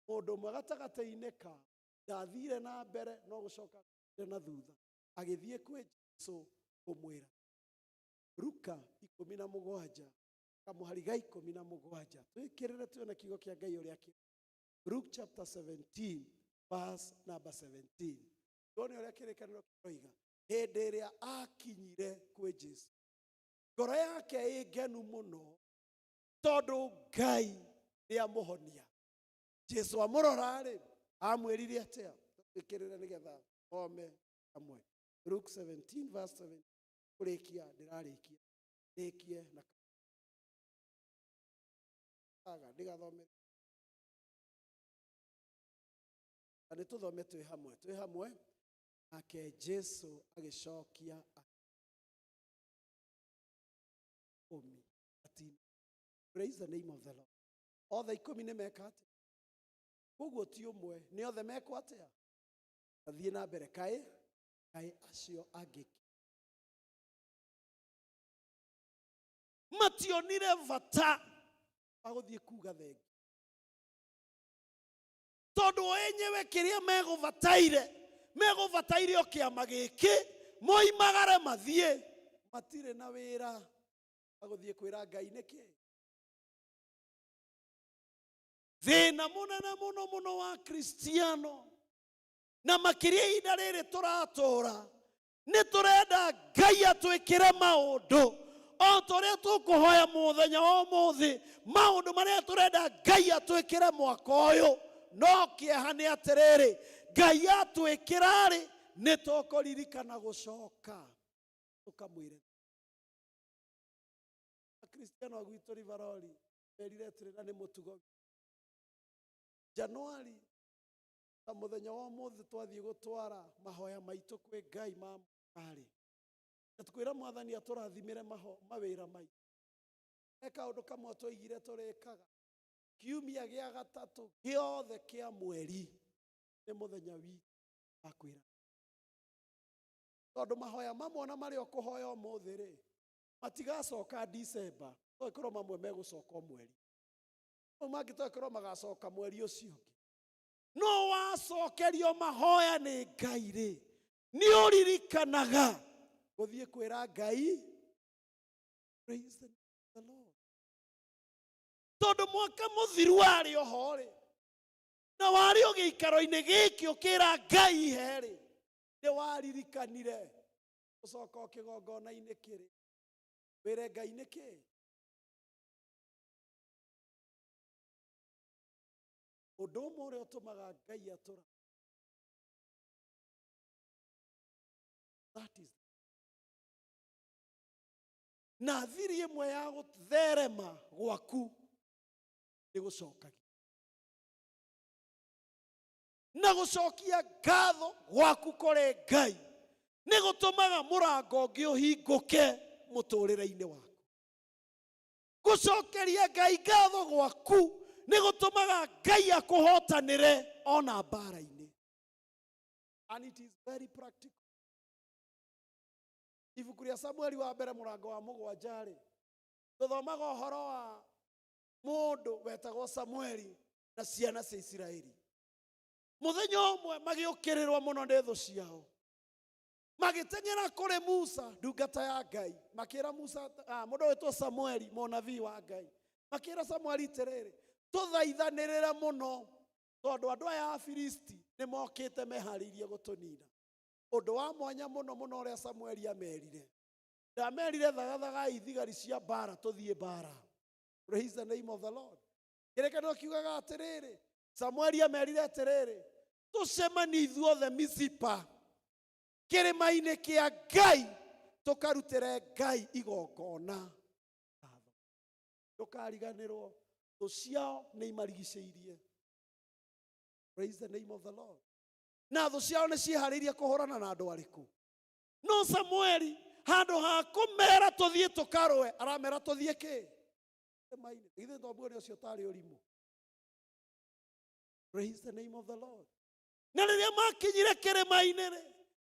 A: mũndũ ũmwe gatagatĩ-inĩ kao ndathire na mbere no gucoka na thutha agithie kwe Jesu kumwira. Luka 17 kamuhariga 17 twikirire tuone kiugo kia Ngai uria ki. Luke chapter 17 verse number 17 tuone uria kirikaniro kiroiga hindi iria akinyire kwe Jesu ngoro yake igenu muno tondu Ngai ni amuhonia. Jesu amurora ri amwirire atia twikirire nigetha ome amwe. Luke 17 verse 7 kurikia ndirarikia rikie na aga ndigathome ani tuthome twi hamwe nake Jesu agicokia omi ati praise the name of the Lord. Othe 10 ni meka ati koguo ti umwe ni othe mekwa atia athie na mbere kai acio angĩ mationire bata agũthiĩ kuga thengi tondu enyewe kiria megũbataire o kĩama gĩkĩ moimagare mathie matire na wĩra agũthiĩ kwĩra Ngai nĩkĩ. Thĩna mũnene mũno wa Kristiano na makiria ihinda rĩrĩ tũratũra nĩ tũrenda Ngai atwĩkĩre maũndũ o tũrĩa tũkũhoya mũthenya wa ũmũthĩ maũndũ marĩa tũrenda Ngai atwĩkĩre mwaka ũyũ no kĩeha nĩ atĩrĩrĩ Ngai atwĩkĩra rĩ nĩ tũkũririkana gũcoka tũkamwĩre. Kristiano gwitũ Rivaroli merire atĩrĩ na nĩ mũtugo Januari ta muthenya wa ũmũthĩ twathie gũtwara mahoya maitũ kwĩ Ngai ma mũkarĩ na tukwĩra mwathani atũrathimĩre mawĩra maitũ eka ũndũ kamwe twaigire tũrĩkaga kiumia gĩa gatatũ gĩothe kĩa mweri nĩ mũthenya witũ wa kwĩra tondũ mahoya mamwe na marĩa ũkũhoya ũmũthĩ rĩ matigacoka December tũkorwo mamwe megũcoka mweri mangĩ tũkorwo magacoka mweri ũcio ũngĩ no wacokerio mahoya nĩ Ngai rĩ nĩ ũririkanaga gũthiĩ kwĩra Ngai praise the Lord. Tondu mwaka mũthiru warĩ oho rĩ na warĩ o gĩikaro-inĩ gĩkĩ ũkĩra Ngai he rĩ nĩ waririkanire gũcoka kĩgongona-inĩ kĩrĩ wĩre Ngai nĩkĩ. Ũndũ ũmwe ũrĩa ũtũmaga Ngai atũra that is na thiri ĩmwe ya gũtherema gwaku nĩ gũcokagia na gũcokia ngatho gwaku kũrĩ Ngai nĩ gũtũmaga mũrango ũngĩ ũhingũke mũtũrĩre-inĩ waku. Gũcokeria Ngai ngatho gwaku nĩ gũtũmaga Ngai akũhotanĩre ona mbara-inĩ. And it is very practical. Ibuku rĩa Samueli wa mbere mũrango wa 7 rĩ tũthomaga ũhoro wa mũndũ wetagwo Samueli na ciana cia Isiraeli. Mũthenya ũmwe magĩũkĩrĩrwo mũno nĩ thũ ciao magĩteng'era kũrĩ Musa ndungata ya Ngai makĩra Musa mũndũ wetwo Samueli mũnabii wa Ngai makĩra Samueli atĩrĩrĩ tũthaithanĩrĩre mũno tondũ andũ aya a Filisti nĩ mokĩte meharĩirie gũtũnina. Ũndũ wa mwanya mũno ũrĩa Samueli amerire ndamerire thagathagai thigari cia mbara tũthiĩ mbara. Praise the name of the Lord. Kĩrĩkanĩro kiugaga atĩrĩrĩ Samueli amerire atĩrĩrĩ tũcemanie ithuothe Mizipa kĩrĩma-inĩ kĩa Ngai tũkarutĩre Ngai igongona. Ndũkariganĩrwo thũ ciao nĩ imarigicĩirie. Praise the name of the Lord. Na thũ ciao nĩ ciĩharĩirie kũhũrana na andũ arĩkũ? No Samueli handũ ha kũmera tũthiĩ tũkarũe aramera tũthiĩ kĩ? Kĩrĩma-inĩ. Ithuĩ twamuonia ũcio tarĩ ũrimũ. Praise the name of the Lord. Na rĩrĩa makinyire kĩrĩma-inĩ rĩ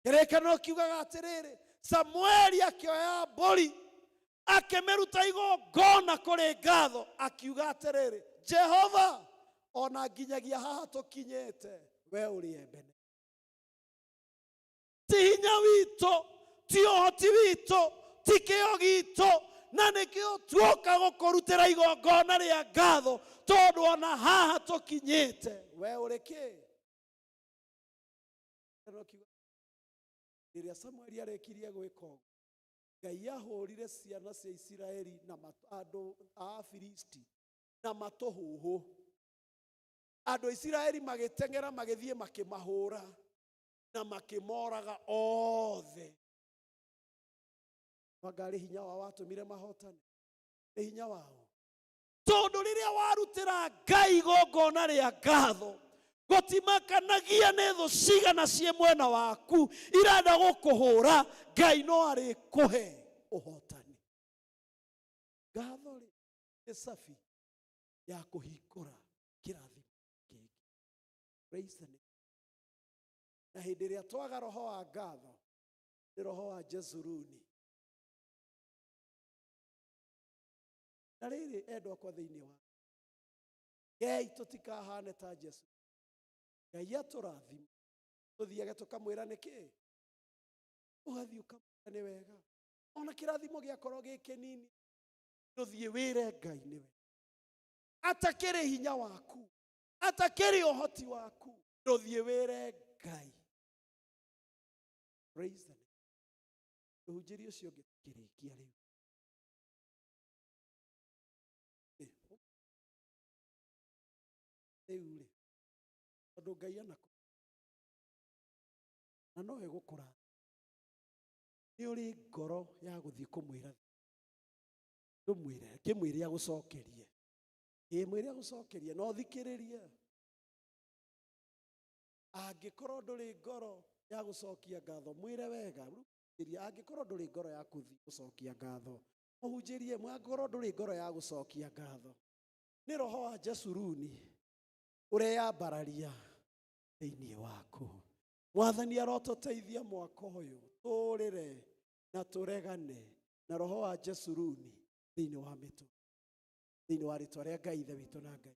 A: kĩrĩkanĩro kiugaga atĩrĩrĩ Samueli akĩoya mbũri akĩmĩruta igongona kũrĩ ngatho akiuga atĩrĩrĩ Jehova ona nginyagia haha tũkinyĩte we uri Ebenezer. Ti hinya witũ, ti ũhoti witũ, ti kĩo gitũ, na nĩkĩo tuoka gũkũrutĩra igongona rĩa ngatho tondũ ona haha tũkinyĩte. We ũrĩ kĩ? Rĩrĩa Samueli arĩkirie gwĩka ũguo, Ngai ahũrire ciana cia Isiraeli na andũ a Filisti na matũhũhũ. Andũ a Isiraeli magĩteng'era magĩthiĩ makĩmahũra na makĩmoraga othe. Magarĩ hinya wao watũmire mahotane? Nĩ hinya wao. Tondũ rĩrĩa warutĩra Ngai igongona rĩa ngatho, gũtimakanagia nĩ thũ cigana ciĩ mwena waku irenda gũkũhũra, Ngai no arĩkũhe ũhotani. Ngatho nĩ cabi ya kũhingũra kĩrathimo kĩngĩ. Praise the name. Na hĩndĩ ĩrĩa twaga roho wa ngatho, nĩ roho wa Jezuruni. Na rĩrĩ endwa kwa thĩinĩ wa Ngai, tũtikahane ta Jesu. Ngai atũrathima, tũthiage tũkamwĩra nĩkĩ? Ũgathiĩ ũkamwĩra nĩ wega. Ona kĩrathimo gĩakorwo gĩ kĩnini, tũthiĩ wĩre Ngai nĩ wega. Atakĩrĩ hinya waku, atakĩrĩ ũhoti waku, tũthiĩ wĩre Ngai. Praise the Lord. Ũhunjĩri ũcio ũngĩ kĩrĩkia rĩu. Rĩu rĩ, tondũ Ngai anakũ na no egũkũra, nĩ ũrĩ ngoro ya gũthiĩ kũmwĩra, ndũmwĩre kĩmwĩre agũcokerie, mwĩre agũcokerie, no thikĩrĩrie. Angĩkorwo ndũrĩ ngoro ya gũcokia ngatho, mwĩre wega. Angĩkorwo ndũrĩ ngoro ya gũcokia ngatho, mũhunjĩrie. Angĩkorwo ndũrĩ ngoro ya gũcokia ngatho, nĩ roho wa Jezuruni ũreyambararia thĩinĩ waku. Mwathani arotũteithia mwaka ũyũ tũrĩre na tũregane na roho wa Jezuruni thĩinĩ wa mĩtũ, thĩinĩ wa rĩtwa rĩa Ngai Ithe witũ na Ngai.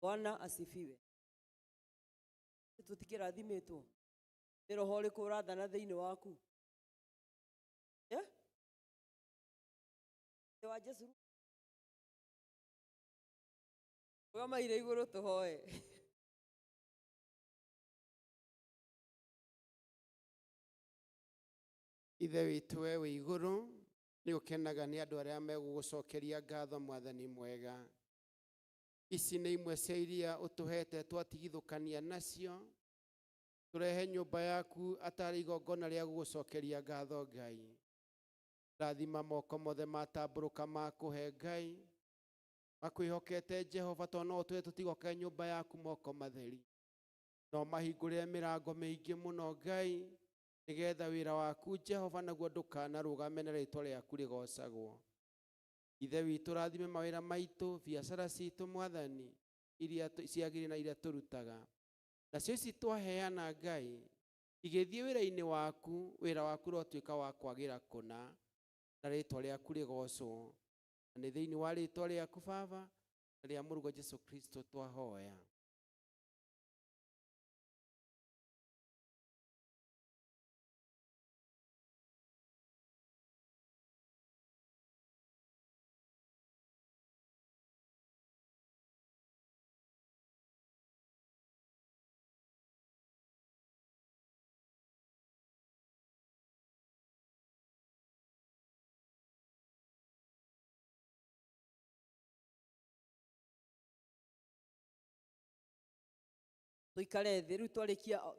B: Bwana asifiwe. Tutikĩrathimitwo nĩ roho ũrĩkũ ũrathana thĩinĩ waku? Wa Jesu. Ũgamaire igũrũ tũhoe.
C: Ithe witũ we wĩ igũrũ, nĩ ũkenaga nĩ andũ arĩa megũgũcokeria ngatho Mwathani mwega. Ici nĩ imwe cia iria ũtũhete twatigithũkania nacio, tũrehe nyũmba yaku atarĩ igongona rĩa gũgũcokeria ngatho Ngai. Rathima moko mothe matambũrũka makũhe Ngai, makwĩhokete Jehova, tondũ no tũe tũtigoke nyũmba yaku moko matheri, no mahingũrĩre mĩrango mĩingĩ mũno Ngai, nĩgetha wĩra waku Jehova naguo ndũkanarũgame na rĩtwa rĩaku rĩgocagwo. Ithe witũ rathime mawĩra maitũ, biacara citũ Mwathani, iria ciagĩrĩire na iria tũrutaga. Nacio ici twaheana Ngai, igĩthiĩ wĩra-inĩ waku, wĩra waku rotuĩka wa kwagĩra kũna, na rĩtwa rĩaku rĩgocwo. Na nĩ thĩinĩ wa rĩtwa rĩaku Baba, na rĩa Mũrũ Jesũ Kristo twahoya.
B: tuikare thĩ rĩu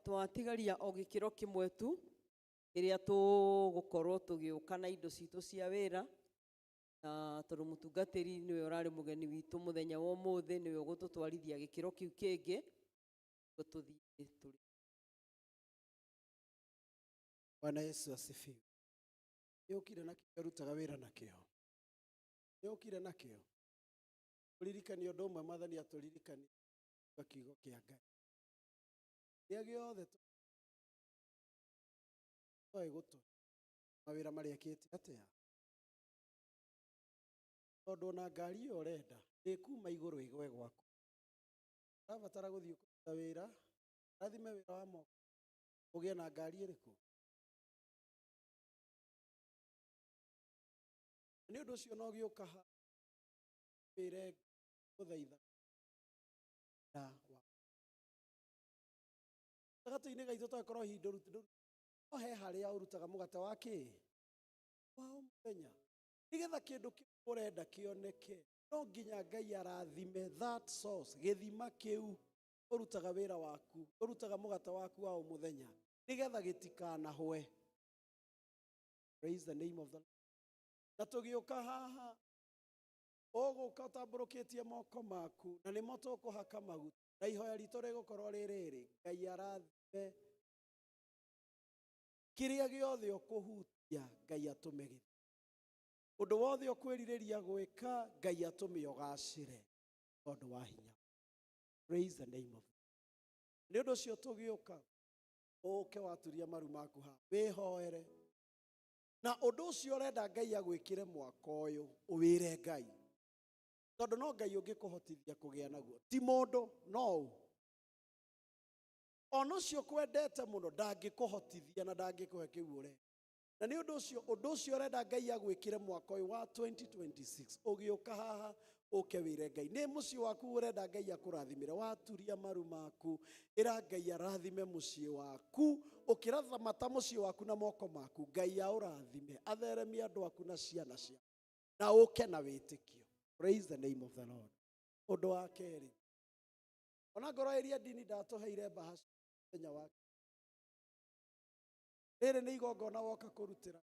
B: twatigaria o gĩkĩro kĩmwe tu kĩrĩa tũgũkorwo tũgĩũka na indo citũ cia wĩra, na tondũ mũtungatĩri nĩwe ũrarĩ mũgeni witũ mũthenya wa ũmũthĩ, nĩwe ũgũtũtwarithia gĩkĩro kĩu kĩngĩ tũthiĩ tũrĩ.
A: Bwana Yesu asifiwe. Nĩũkire na kĩo rutaga wĩra na kĩo. Nĩũkire na kĩo. Ũririkanie ũndũ ũmwe Mwathani atũririkanie kiugo kĩa Ngai. Kĩrĩa gĩothe tũĩ gũtũ mawĩra marĩa kĩte atĩa. Tondũ na ngari ĩyo ũrenda ĩkuma igũrũ ĩgwe gwaku. Ũrabatara gũthiĩ kũruta wĩra, rathime wĩra wa moko ũgĩe na ngari ĩrĩkũ. Nĩ ũndũ ũcio no gĩũka wĩre gũthaitha na wa gatagatĩ-inĩ gaitũ twakorwo hinda rũtũ no he harĩa ũrutaga mũgate wa kĩ wa mũthenya, nĩgetha kĩndũ kĩu ũrenda kĩoneke no nginya Ngai arathime that source, gĩthima kĩu ũrutaga wĩra waku, ũrutaga mũgate waku wa mũthenya, nĩgetha gĩtikanahwe. Praise the name of the Lord. Na tũgĩũka haha ũgũka ũtambũrũkĩtie moko maku na nĩmo tũkũhaka maguta, na ihoya ritũ rĩgũkorwo rĩrĩ, Ngai arathime kĩrĩa gĩothe ũkũhutia, Ngai atũme gĩthiĩ. Ũndũ wothe ũkwĩrirĩria gwĩka, Ngai atũme ũgacĩre tondũ wa hinya. Praise the name of God. Nĩ ũndũ ũcio tũgĩũka ũke waturia maru maku ha wĩhoere, na ũndũ ũcio ũrenda Ngai agwĩkĩre mwaka ũyũ ũwĩre Ngai, tondũ no Ngai ũngĩkũhotithia kũgĩa naguo, ti mũndũ. No ona ũcio kwendete mũno ndangĩkũhotithia na ndangĩkũhe kĩu ũrenda. Na nĩ ũndũ ũcio ũrenda Ngai agwĩkĩre mwaka ũyũ wa 2026 ũgĩũka haha ũke wĩre Ngai. Nĩ mũciĩ waku ũrenda Ngai akũrathimĩre, waturia maru maku ĩra Ngai arathime mũciĩ waku, ũkĩrathamata mũciĩ waku na moko maku, Ngai aũrathime, atheremie andũ aku na ciana ciaku, na ũke na wĩtĩkio. Praise the name of the Lord. Ũndũ wa kerĩ, ona ngoro ĩrĩa ndini ndatũheire bahasha mũthenya wake, rĩrĩ nĩ igongona woka kũrutĩra,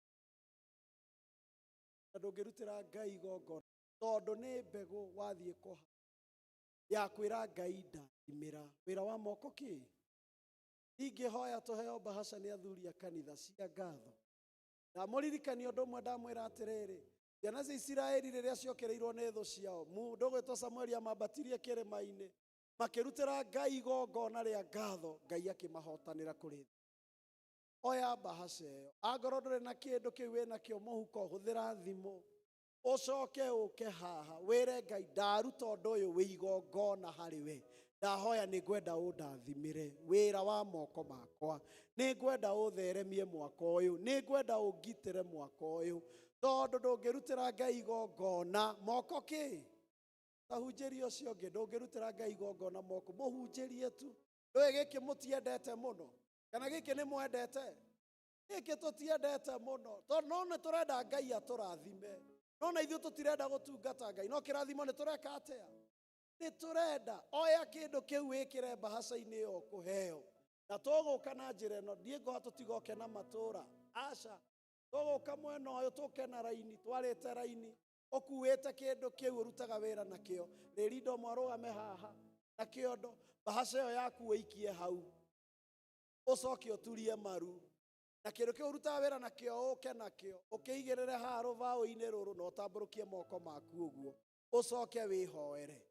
A: na ndũngĩrutĩra Ngai igongona tondũ nĩ mbegũ wathiĩ kũha ya kwĩra Ngai ndathimĩra wĩra wa moko kĩ. Ingĩhoya tũheo bahasha nĩ athuri a kanitha cia ngatho. Ndamũririkania ũndũ ũmwe ndamwĩra atĩrĩrĩ, ciana cia Isiraeli rĩrĩa ciokereirwo nĩ thũ ciao, mũndũ ũgwĩtwo Samueli amambatirie kĩrĩma-inĩ makĩrutĩra Ngai igongona rĩa ngatho, Ngai akĩmahotanĩra kũrĩ thũ. Oya bahasha ĩyo, angorwo ndũrĩ na kĩndũ kĩu wĩna kĩo mũhuko, hũthĩra thimũ ũcoke ũke haha wĩre Ngai ndaruta ũndũ ũyũ wĩ igongona harĩ we, ndahoya nĩ ngwenda ũndathimĩre wĩra wa moko makwa, nĩ ngwenda ũtheremie mwaka ũyũ, nĩ ngwenda ũngitĩre mwaka ũyũ, tondũ ndũngĩrutĩra Ngai igongona moko kĩ. Tahunjĩrie ũcio ũngĩ, ndũngĩrutĩra Ngai igongona moko, mũhunjĩrie tu. Ndũĩ gĩkĩ mũtiendete mũno, kana gĩkĩ nĩ mwendete? Gĩkĩ tũtiendete mũno, tondũ no nĩ tũrenda Ngai atũrathime, no na ithuĩ tũtirenda gũtungata Ngai. No kĩrathimo nĩ tũreka atĩa? Nĩ tũrenda oya kĩndũ kĩu wĩkĩre bahasha-inĩ ĩyo kũheo, na tũgũka na njĩra ĩno, ndiĩ ngũha tũtigoke na matũra, aca, tũgũka mwena ũyũ tũke na raini, twarĩte raini, ũkuĩte kĩndũ kĩu ũrutaga wĩra nakĩo. Rĩrindo mwarũgame haha na kĩondo, bahasha ĩyo yaku ũikie hau, ũcoke ũturie maru, na kĩndũ kĩu ũrutaga wĩra nakĩo ũke nakĩo, ũkĩigĩrĩre haha rũbaũ-inĩ rũrũ na ũtambũrũkie moko maku ũguo, ũcoke wĩhoere.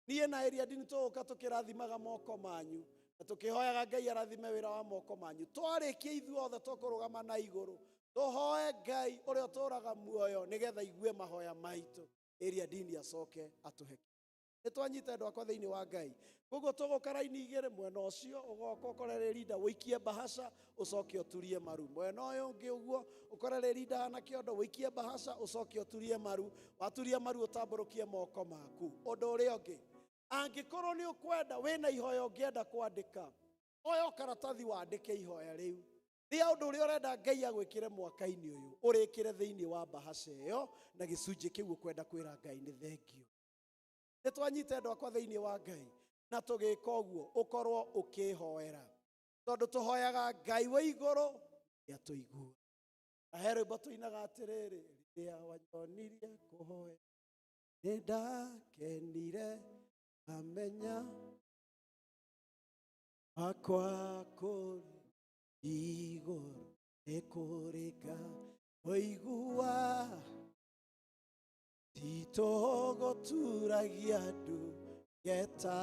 A: Niĩ na ĩrĩa ndini tũgũka tũkĩrathimaga moko manyu na tũkĩhoyaga Ngai arathime wĩra wa moko manyu. Twarĩkia ithuothe tũkũrũgama na igũrũ tũhoe Ngai ũrĩa ũtũraga muoyo, nĩgetha igue mahoya maitũ, ĩrĩa ndini acoke atũhe. Nĩ twanyita andũ akwa thĩinĩ wa Ngai. Koguo tũgũka raini igĩrĩ, mwena ũcio ũgoka ũkorere rinda wĩikie bahasha ũcoke ũturie maru, mwena ũyũ ũngĩ ũguo ũkorere rinda na kĩondo wĩikie bahasha ũcoke ũturie maru, waturie maru ũtambũrũkie moko maku. Ũndũ ũrĩa ũngĩ, angĩkorwo nĩ ũkwenda wĩna ihoya ũngĩenda kwandĩka, oya karatathi wandĩke ihoya rĩu rĩa ũndũ ũrĩa ũrenda Ngai agwĩkĩre mwaka-inĩ ũyũ, ũrĩkĩre thĩinĩ wa bahasha ĩyo na gĩcunjĩ kĩu ũkwenda kwĩra Ngai nĩ thengio. Nĩ twanyita andũ akwa thĩinĩ wa Ngai. na tũgĩka ũguo ũkorwo ũkĩhoera tondũ tũhoyaga Ngai wa igũrũ nĩatũigua. He rwĩmbo tũinaga atĩrĩrĩ, rĩrĩa wanyonirie kũhoya nĩndakenire amenya wakwa kũrĩ igũrũ nĩkũrĩka ũigua titũgũturagia andũ ngeta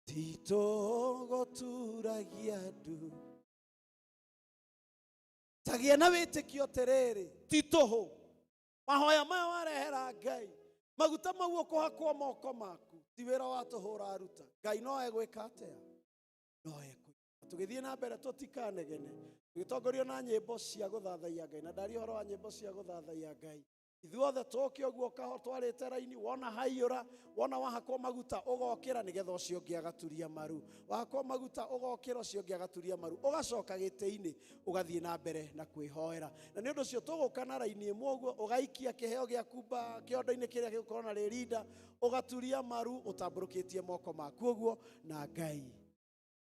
A: titũgũturagia andũ. Tagia na wĩtĩkio terere titũhũ mahoya maya warehera Ngai maguta mau ũkũhakwo moko maku ti wĩra wa tũhũ ũraruta. Ngai no egwĩka atĩa? No egwĩka. Tũgĩthiĩ na mbere tũtikanegene tũgĩtongorio na nyĩmbo cia gũthathaiya Ngai. Na ndaria ũhoro wa nyĩmbo cia gũthathaiya Ngai. Ithuothe tũke ũguo twarĩte raini, wona haiyũra, wona wahakwo maguta ũgokĩra nĩgetha ũcio ũngĩ agaturia maru. Wahakwo maguta ũgokĩra ũcio ũngĩ agaturia maru. Ũgacoka gĩtĩ-inĩ ũgathiĩ na mbere na kwĩhoera. Na nĩ ũndũ ũcio tũgũka na raini ĩmwe ũguo ũgaikia kĩheo gĩaku kĩondo-inĩ kĩrĩa gĩgũkorwo na rĩrinda ũgaturia maru ũtambũrũkĩtie moko maku ũguo na Ngai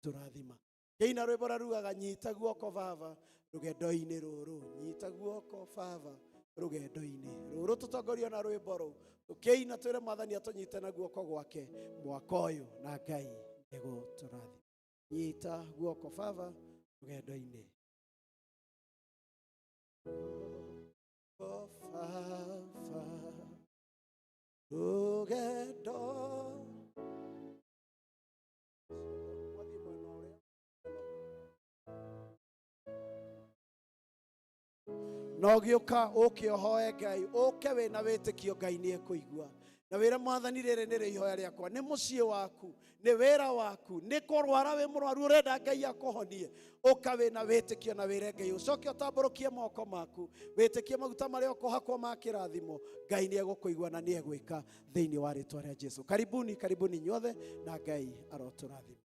A: tũrathima. Kĩina rwĩmbo rugaga nyita guoko Baba rũgendo-inĩ rũrũ, nyita guoko Baba rũgendo-inĩ rũrũ. Tũtongorio na rwĩmbo rũu tũkĩina twĩre Mwathani atũnyite na guoko gwake mwaka ũyũ na Ngai nĩgũtũrathima. Nyita guoko Baba rũgendo-inĩ rũgendo. No gĩũka ũkĩohoe Ngai, ũke wĩna wĩtĩkio Ngai nĩekũigua. Na wĩra Mwathani rĩrĩ nĩ ihoya rĩakwa, nĩ mũciĩ waku, nĩ wĩra waku, nĩ kũrwara wĩ mũrwaru ũrenda Ngai akũhonie. Ũka wĩna wĩtĩkio na wĩre Ngai, ũcoke ũtambũrũkie moko maku, wĩtĩkie maguta marĩa ũkũhakwo ma kĩrathimo. Ngai nĩegũkũigua na nĩegwĩka thĩinĩ wa rĩtwa rĩa Jesũ. Karibuni, karibuni inyuothe na Ngai arotũrathima.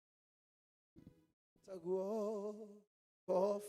A: Taguo Baba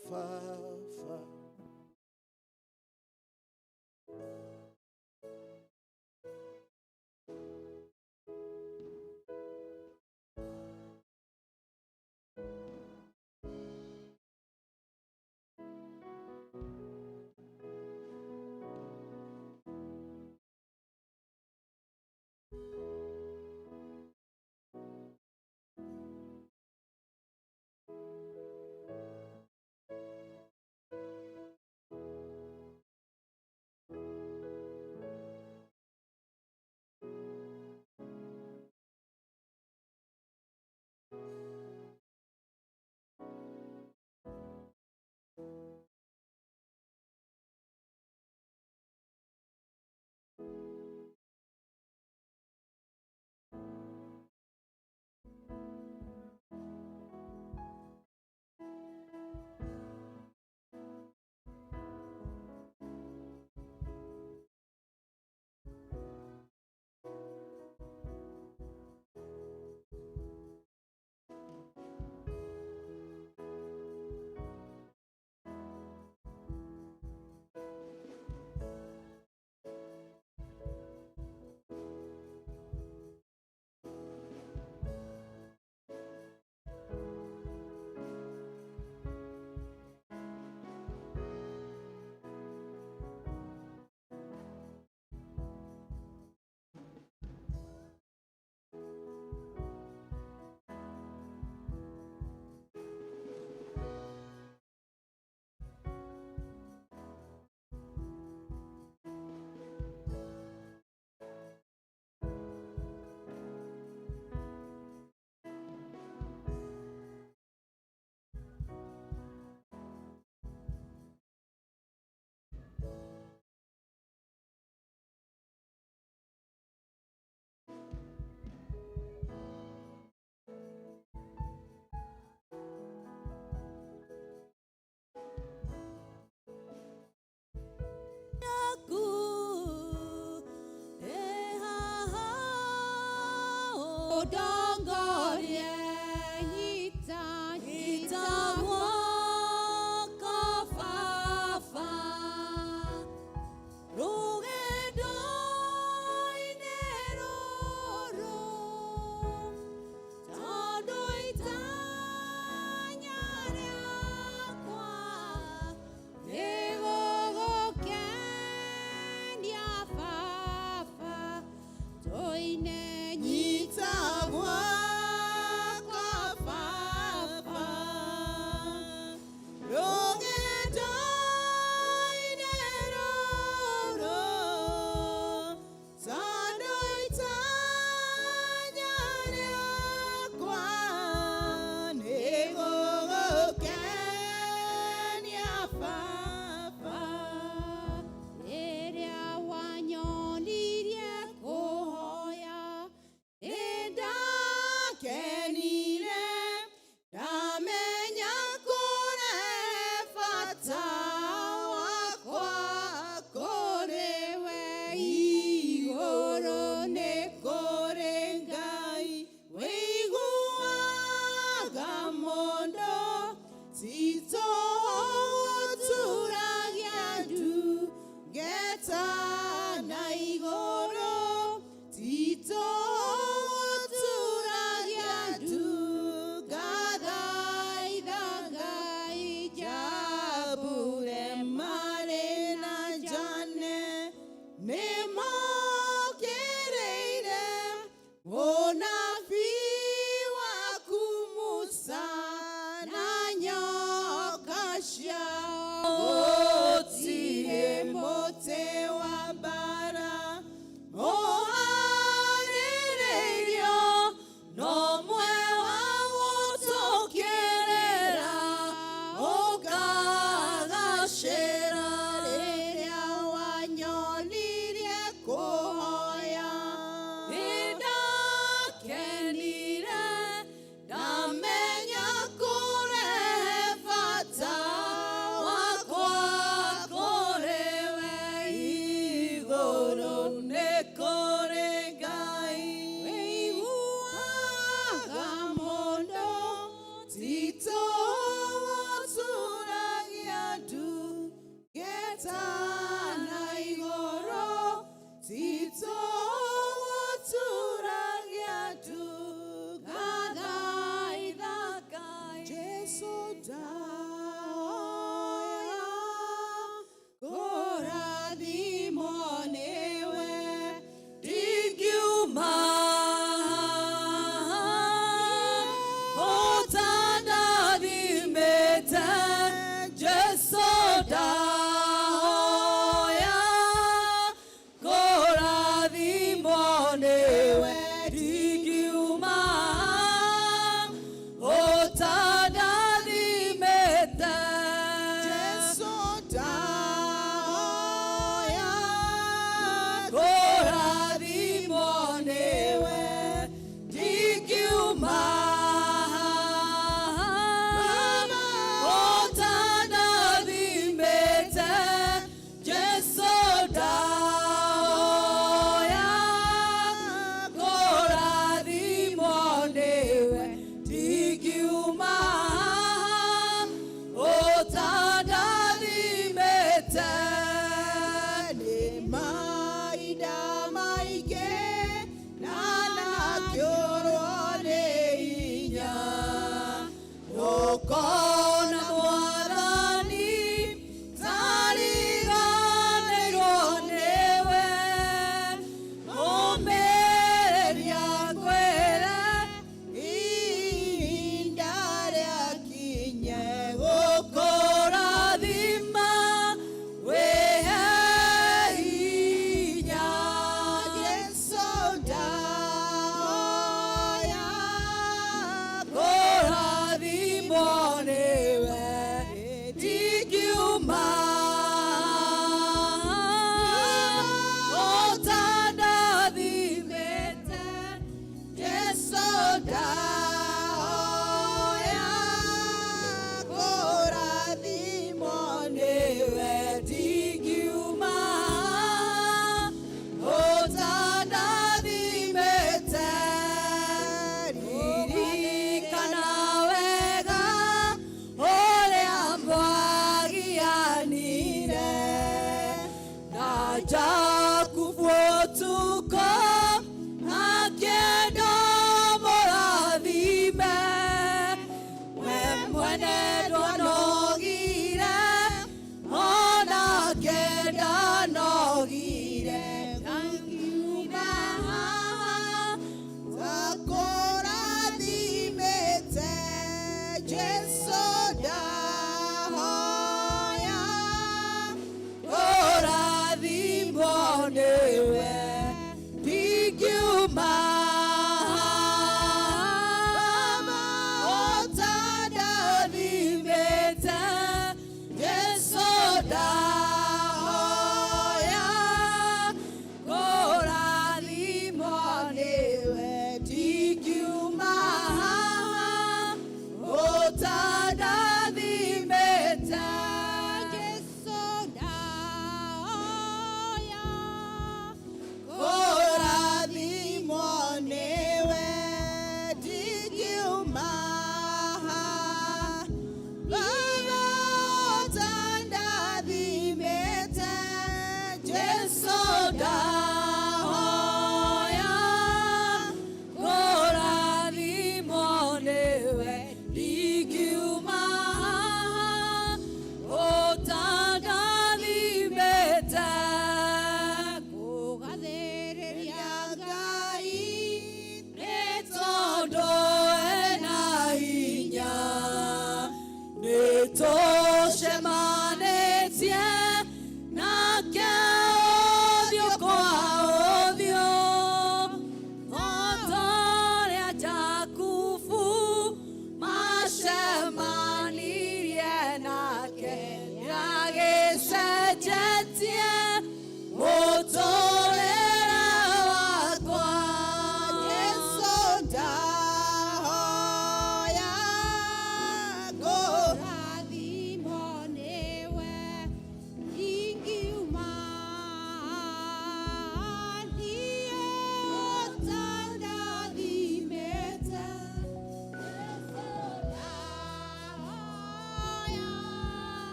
D: Ora di monewe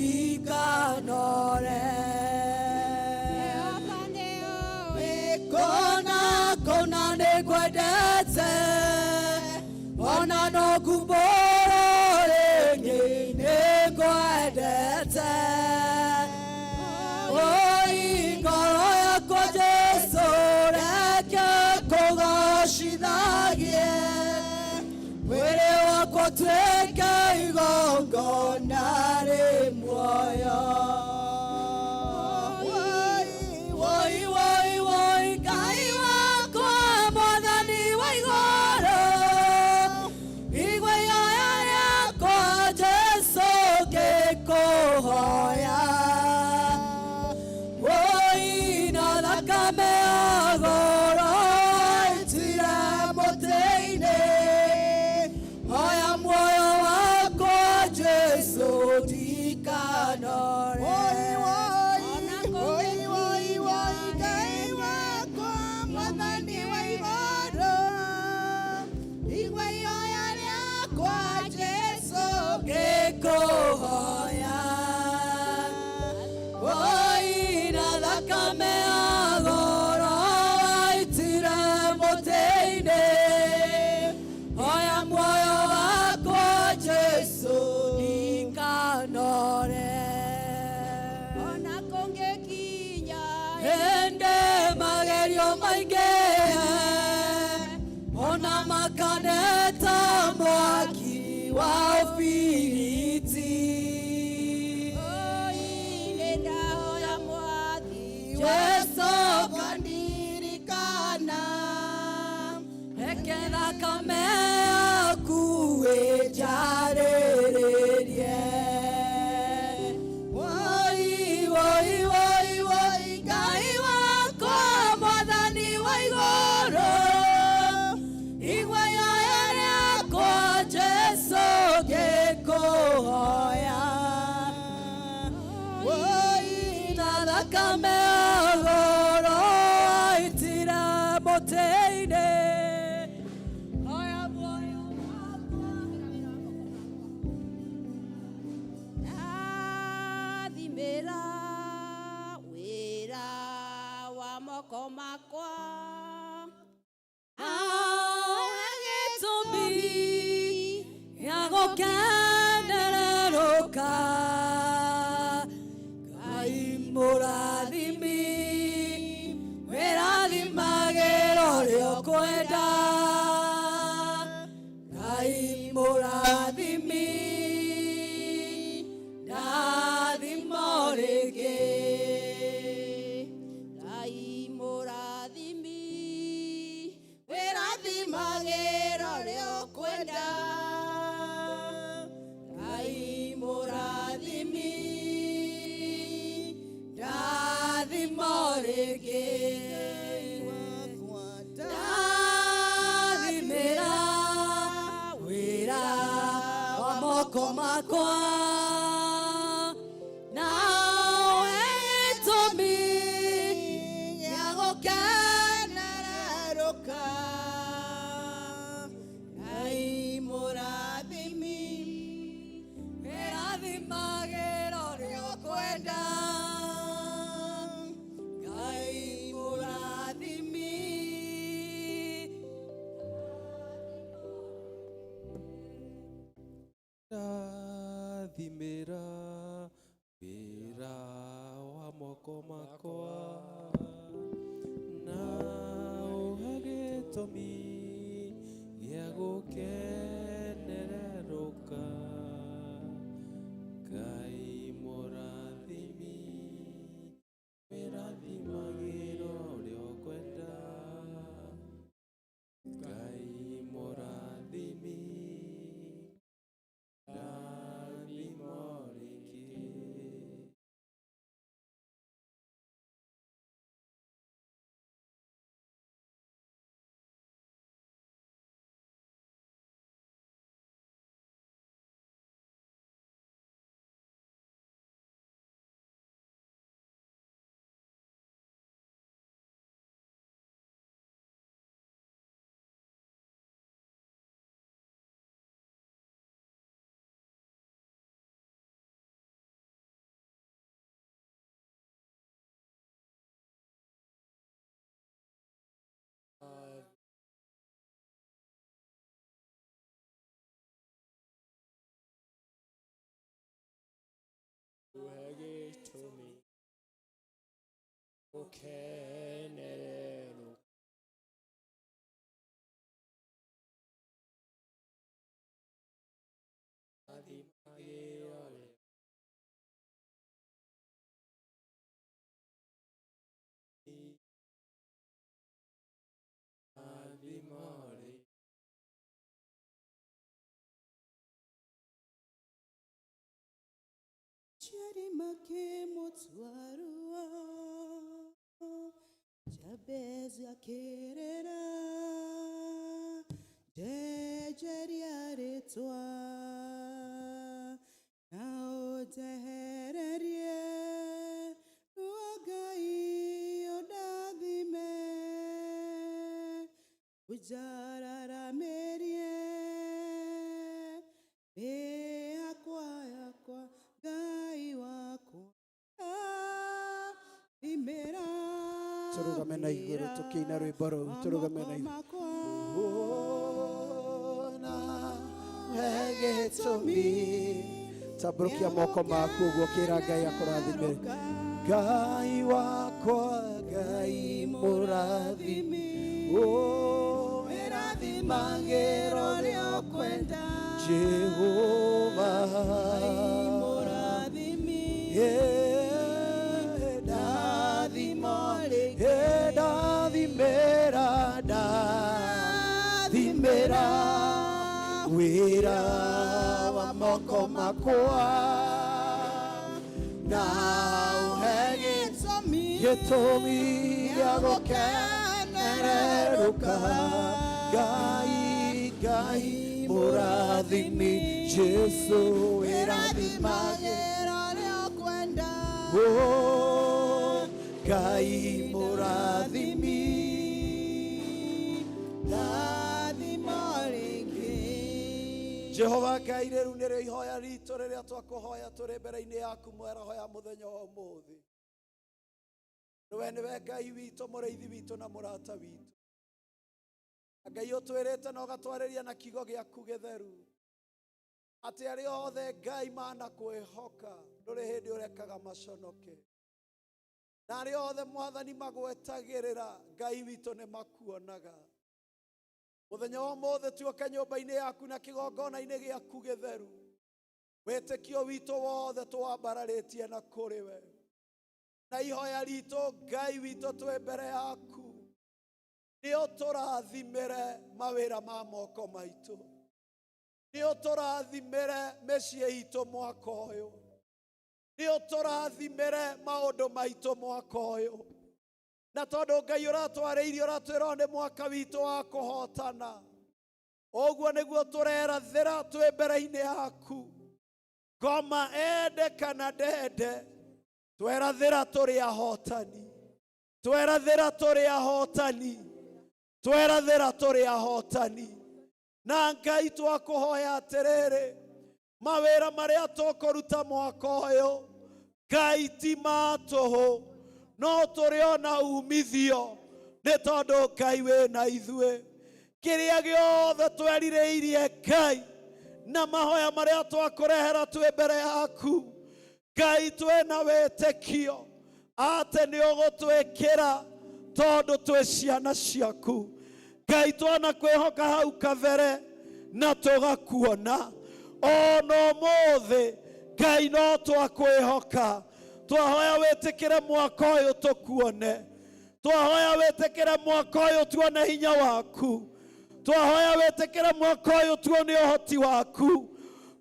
B: ndikanore kona kona nekwendete ona no kumbore nekwendete oi ngoro yakwa Jesu reke kũgocithagie mwĩrĩ wakwa tuĩke igongona rĩ muoyo woi woi woi Ngai wakwa Mwathani wa igũrũ igwe ihoya rĩakwa Jesu ngĩkũhoya woi na thakame ya goro waitire mũtĩ-inĩ hoya muoyo wakwa Jesu ndikanore ngĩkũhoya woi na thakame ya goro waitire mũtĩ-inĩ hoya muoyo wakwa Jesu ndikanore ona kũngĩkinya hĩndĩ magerio maingĩ ona makaneta mwaki wa ũbiriti Jesu kandirikana reke thakame yaku ĩnjarĩrĩrie woi woi woi woi Ngai wakwa Mwathani wa igũrũ igwe ihoya rĩakwa Jesu ngĩkũhoya woi na thakame ya goro waitire mũtĩ-inĩ hoya muoyo wakwa nathimĩra wĩra wa moko makwa gĩtũmi gĩa gũkenererũka Ngai mũrathimi wĩrathimagĩra ũrĩa ũkwenda Ngai mũrathimi ndathima rĩngĩ Ngai mũrathimi wĩrathimagĩra ũrĩa ũkwenda Ngai mũrathimi ndathima rĩngĩ ndathimĩra wĩra wa moko makwa nawe gĩtũmi gĩa gũkenererũka Ngai mũrathimi wĩrathimagĩra ũrĩa ũkwenda Ngai mũrathimi
D: ndathimĩra wĩra wa moko makwa na ũhe gĩtũmi gĩa gũkenererũka Ngai mũrathimi wĩrathimagĩra ũrĩa ũkwenda Ngai mũrathimi
A: kenerero
E: Charimake motwarua Jabez akerera Jejeria retwa Nao tehererie Ruagai odadime Ujarara merie Yakwa Gai wako Imera
A: Turugame na iguru tukina rwimbo rũu turugame na iguru na gĩtũmi tambũrũkia moko maku ũguo kĩra Ngai akũrathime Ngai wakwa Ngai mũrathimi ĩrathimagĩra ũrĩa ũkwenda Jehova Dathimera wĩra wa moko makwa na ũhe gĩtũmi gĩa gũkenerũka Ngai mũrathimi Jesu ĩrathimagĩra ũrĩa ũkwenda Ngai mũrathimi Jehova Ngai rĩu nĩrĩo ihoya ritũ rĩrĩa twakũhoya tũrĩ mbere-inĩ yaku mwerahoya mũthenya wa ũmũthĩ we nĩwe Ngai witũ mũrĩithi witũ na mũrata witũ Ngai ũtwĩrĩte na ũgatwarĩria na kiugo gĩaku gĩtheru atĩ arĩa othe Ngai manakwĩhoka ndũrĩ hĩndĩ ũrekaga maconoke na arĩa othe Mwathani magwetagĩrĩra Ngai witũ nĩ makuonaga mũthenya wa ũmũthĩ tuoke nyũmba-inĩ yaku na kĩgongona-inĩ gĩaku gĩtheru wĩtĩkio witũ wothe tũwambararĩtie na kũrĩ we na ihoya ritũ Ngai witũ twĩ mbere yaku nĩ ũtũrathimĩre mawĩra ma moko maitũ nĩ ũtũrathimĩre mĩciĩ itũ mwaka ũyũ nĩ ũtũrathimĩre maũndũ maitũ mwaka ũyũ na tondũ Ngai ũratwarĩirie ũratwĩra nĩ mwaka witũ wa kũhotana ũguo nĩguo tũrerathĩra twĩ mbere-inĩ yaku ngoma ende kana ndende twerathĩra tũrĩ ahotani twerathĩra tũrĩ ahotani twerathĩra tũrĩ ahotani na Ngai twakũhoya atĩrĩrĩ mawĩra marĩa tũkũruta mwaka ũyũ Ngai ti ma tũhũ no tũrĩ ona umithio nĩ tondũ Ngai wĩna ithuĩ kĩrĩa gĩothe twerirĩirie Ngai na mahoya marĩa twakũrehera twĩ mbere yaku Ngai twĩna wĩtĩkio atĩ nĩ ũgũtwĩkĩra tondũ twĩ ciana ciaku Ngai twana kwĩhoka hau kabere na tũgakuona ona ũmũthĩ Ngai no twakwĩhoka twahoya wĩtĩkĩre mwaka ũyũ tũkuone twahoya wĩtĩkĩre mwaka ũyũ tuone hinya waku twahoya wĩtĩkĩre mwaka ũyũ tuone ũhoti waku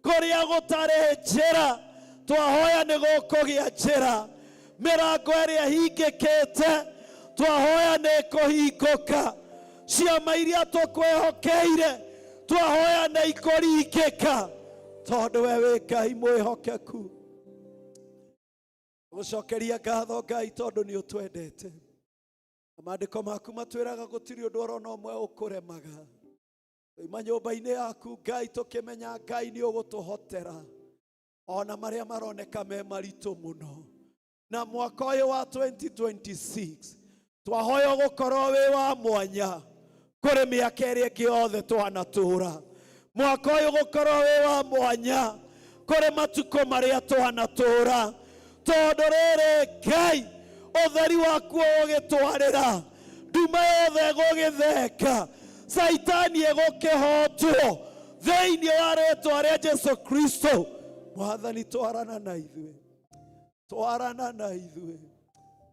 A: kũrĩa gũtarĩ njĩra twahoya nĩ gũkũgĩa njĩra mĩrango ĩrĩa hingĩkĩte twahoya nĩ kũhingũka ciama iria tũkwĩhokeire twahoya nĩ ikũringĩka tondũ we wĩ Ngai mwĩhokeku gũcokeria ngatho Ngai tondũ nĩ ũtwendete maandĩko maku matwĩraga gũtirĩ ũndũ orona ũmwe ũkũremaga oima nyũmba-inĩ yaku Ngai tũkĩmenya Ngai nĩ ũgũtũhotera ona marĩa maroneka me maritũ mũno na mwaka ũyũ wa 2026 twahoya gũkorwo wĩ wa mwanya kũrĩ mĩaka ĩrĩa ĩngĩ yothe twanatũũra mwaka ũyũ gũkorwo wĩ wa mwanya kũrĩ matukũ marĩa twanatũũra tondũ rĩrĩ Ngai ũtheri waku ũgĩtwarĩra nduma yothe ĩgũgĩtheka Saitani ĩgũkĩhotwo thĩinĩ wa rĩĩtwa rĩa Jesu Kristo. Mwathani twarana na ithuĩ, twarana na ithuĩ,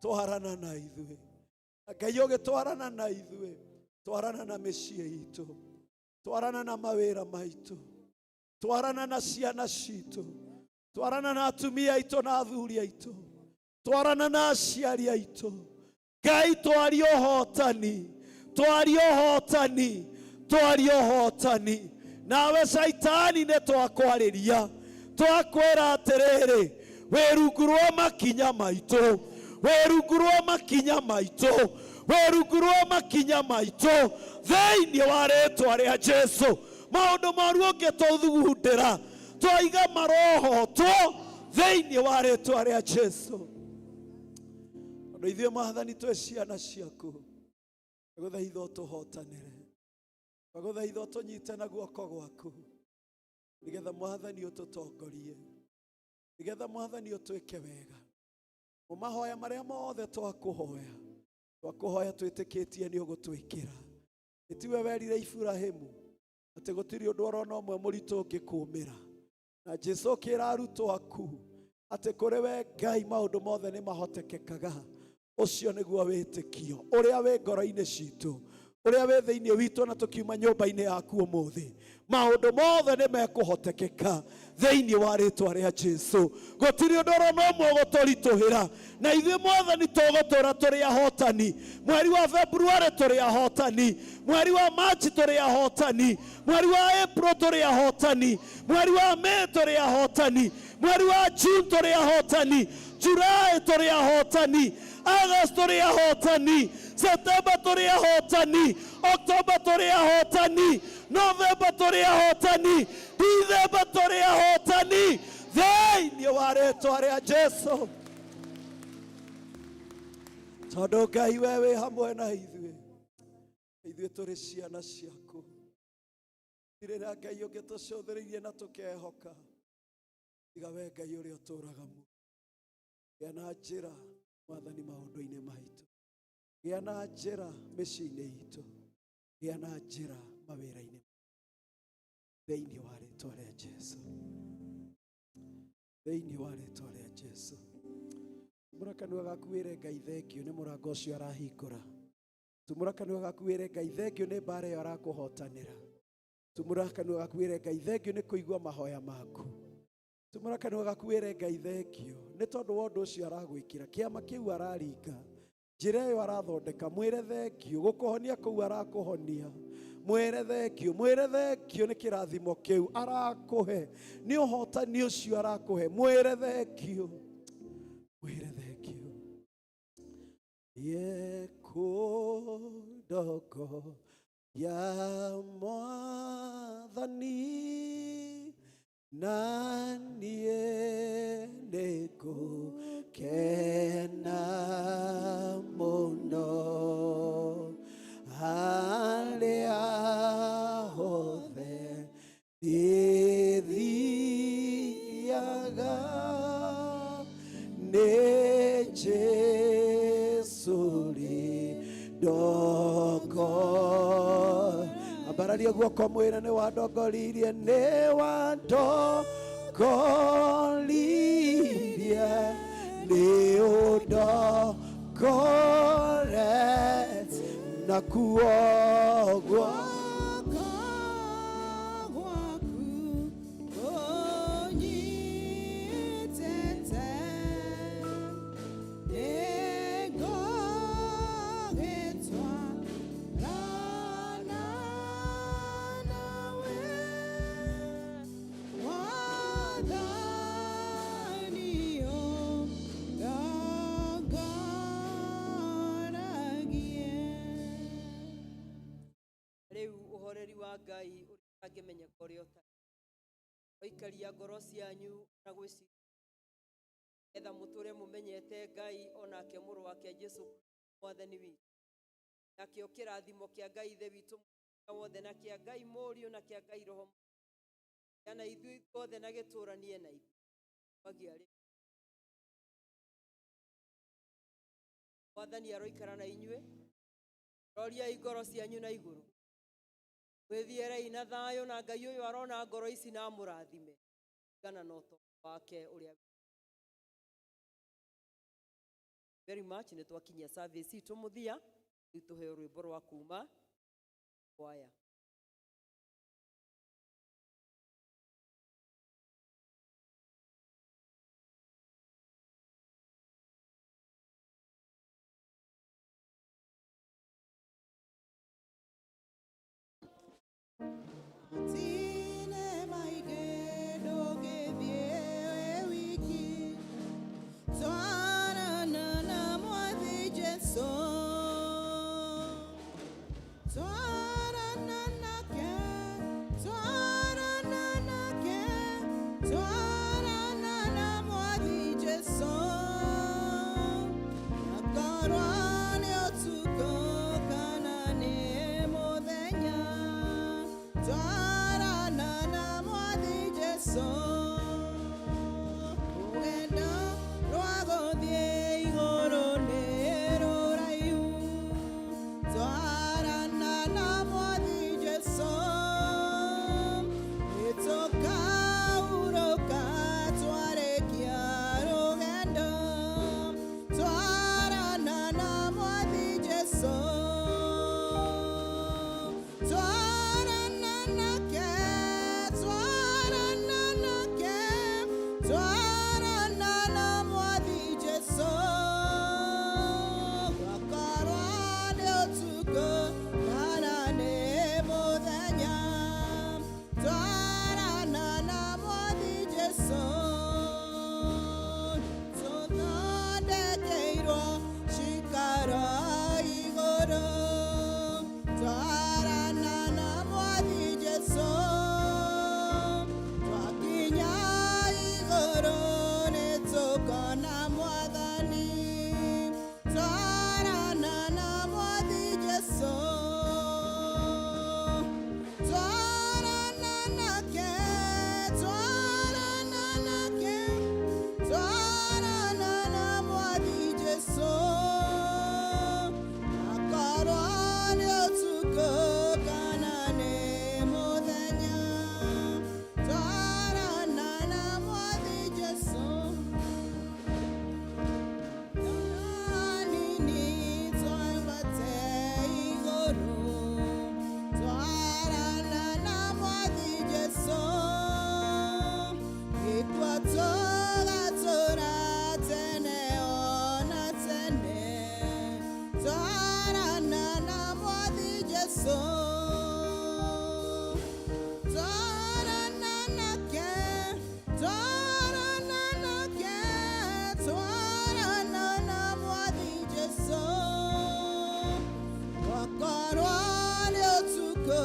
A: twarana na ithuĩ. Ngai ũgĩtwarana na ithuĩ, twarana na mĩciĩ itũ, twarana na mawĩra maitũ, twarana na ciana citũ, twarana na atumia aitũ na athuri aitũ, twarana na aciari aitũ. Ngai twaria ũhotani, twaria ũhotani, twaria ũhotani. Nawe Saitani nĩ twakwarĩria, twakwĩra atĩrĩrĩ, wĩrungu rwa makinya maitũ, wĩrungu rwa makinya maitũ, wĩrungu rwa makinya maitũ thĩinĩ wa rĩĩtwa rĩa Jesu. Maũndũ moru ũngĩtũthugundĩra twaiga marohotwo thĩinĩ wa rĩĩtwa rĩa Jesu. Andũ ithuĩ Mwathani twĩ ciana ciaku, twagũthaitha ũtũhotanĩre, twagũthaitha ũtũnyite na guoko gwaku, nĩgetha Mwathani ũtũtongorie, nĩgetha Mwathani ũtwĩke wega. Mahoya marĩa mothe twakũhoya, twakũhoya twĩtĩkĩtie nĩ ũgũtwĩkĩra. Ĩtiwe werire Iburahĩmu atĩ gũtirĩ ũndũ orona ũmwe mũritũ ũngĩkũũmĩra, na Jesu ũkĩra arutwo aku atĩ kũrĩ we Ngai maũndũ mothe nĩ mahotekekaga. Ũcio nĩguo wĩtĩkio ũrĩa wĩ ngoro-inĩ citũ, ũrĩa wĩ thĩinĩ witũ na tũkiuma nyũmba-inĩ yaku ũmũthĩ. Maũndũ mothe nĩ mekũhotekeka thĩinĩ wa rĩĩtwa rĩa Jesu. Gũtirĩ ũndũ orona ũmwe ũgũtũritũhĩra, na ithuĩ Mwathani tũgũtũũra tũrĩ ahotani. Mweri wa Februarĩ tũrĩ ahotani, mweri wa Machi tũrĩ ahotani, mweri wa April tũrĩ ahotani, mweri wa May tũrĩ ahotani, mweri wa June tũrĩ ahotani, July tũrĩ ahotani, August tũrĩ ahotani, September tũrĩ ahotani, October tũrĩ ahotani, November tũrĩ ahotani, December tũrĩ ahotani thĩinĩ wa rĩĩtwa rĩa Jesu. Tondũ Ngai we wĩ hamwe na ithuĩ, ithuĩ tũrĩ ciana ciaku. Gũtirĩ na Ngai ũngĩ tũcũthĩrĩirie na tũkehoka tiga we Ngai ũrĩa ũtũũraga muoyo. Gĩa na njĩra Mwathani maũndũ-inĩ maitũ, gĩa na njĩra mĩciĩ-inĩ itũ, gĩa na njĩra mawĩra-inĩ thĩinĩ wa rĩĩtwa rĩa Jesu, thĩinĩ wa rĩĩtwa rĩa Jesu. Tumũra kanua gaku wĩre Ngai thengio nĩ mũrango ũcio arahingũra. Tumũra kanua gaku wĩre Ngai thengio nĩ mbaara ĩyo arakũhotanĩra. Tumũra kanua gaku wĩre Ngai thengio nĩ kũigua mahoya maku. Tumũra kanua gaku wĩre Ngai thengio nĩ tondũ wa ũndũ ũcio aragwĩkĩra, kĩama kĩu araringa, njĩra ĩyo arathondeka. Mwĩre thengio, gũkũhonia kũu arakũhonia. Mwĩre thengio, mwĩre thengio nĩ kĩrathimo kĩu arakũhe, nĩ ũhotani ũcio arakũhe. Mwĩre thengio, mwĩre thengio. Yekũndoko ya Mwathani na niĩ nĩngũkena mũno harĩa hothe ndĩthiaga, nĩ Jesũ rĩndoko. Ambararia guoko mwĩre nĩ wandongoririe, nĩ wandongoririe, nĩ ũndongorete na kuogwo
B: Ngai ũrĩa ũrĩa ũtari oikaria ngoro cianyu na gwĩciria etha mũtũre mũmenyete Ngai onake mũrũ wake Jesu Mwathani witũ, nakĩo kĩrathimo kĩa Ngai ithe witũ wothe na kĩa Ngai Mũriũ na kĩa Ngai Roho na ithuĩ othe na gĩtũranie na ithuĩ. Mwathani aroikara na inyuĩ. Roriai ngoro cianyu na igũrũ. Mwĩthiĩrei na thayũ, na Ngai ũyũ arona ngoro ici na mũrathime. Gana na ũtonga wake ũrĩa very much. Nĩ twakinyia service itũ mũthia. Rĩu tũheo rwĩmbo rwa kuuma kwaya.
E: Tine maigedo gethie wiki Twarana na Mwathi Jesu Twarana nake Twarana nake Twarana na Mwathi Jesu Nakorwo nĩ ũtukũ kana nĩ mũthenya Twarana na Mwathi Jesu Rũgendo rwa gũthiĩ igũrũ nĩ rũraihu Twarana na Mwathi Jesu Nĩtũkaurũka twarĩkia rũgendo Twarana na Mwathi Jesu Twarana nake Twarana nake Twarana na Mwathi Jesu Gwakorwo nĩ ũtukũ kana nĩ mũthenya Twarana na Mwathi Jesu Tũthondekeirwo cikaro igũrũ Twarana na Mwathi Jesu Twakinya igũrũ nĩtũkona Mwathani Twarana na Mwathi Jesu Twarana nake Twarana nake Twarana na Mwathi Jesu Nakorwo nĩ ũtukũ kana nĩ mũthenya Twarana na Mwathi Jesu Nini twambate igũrũ Twarana na Mwathi Jesu Gĩkwa tũgatũũra tene ona tene Twarana na Mwathi Jesu Twarana nake Twarana nake Twarana na Mwathi Jesu Gwakorwo nĩ ũtukũ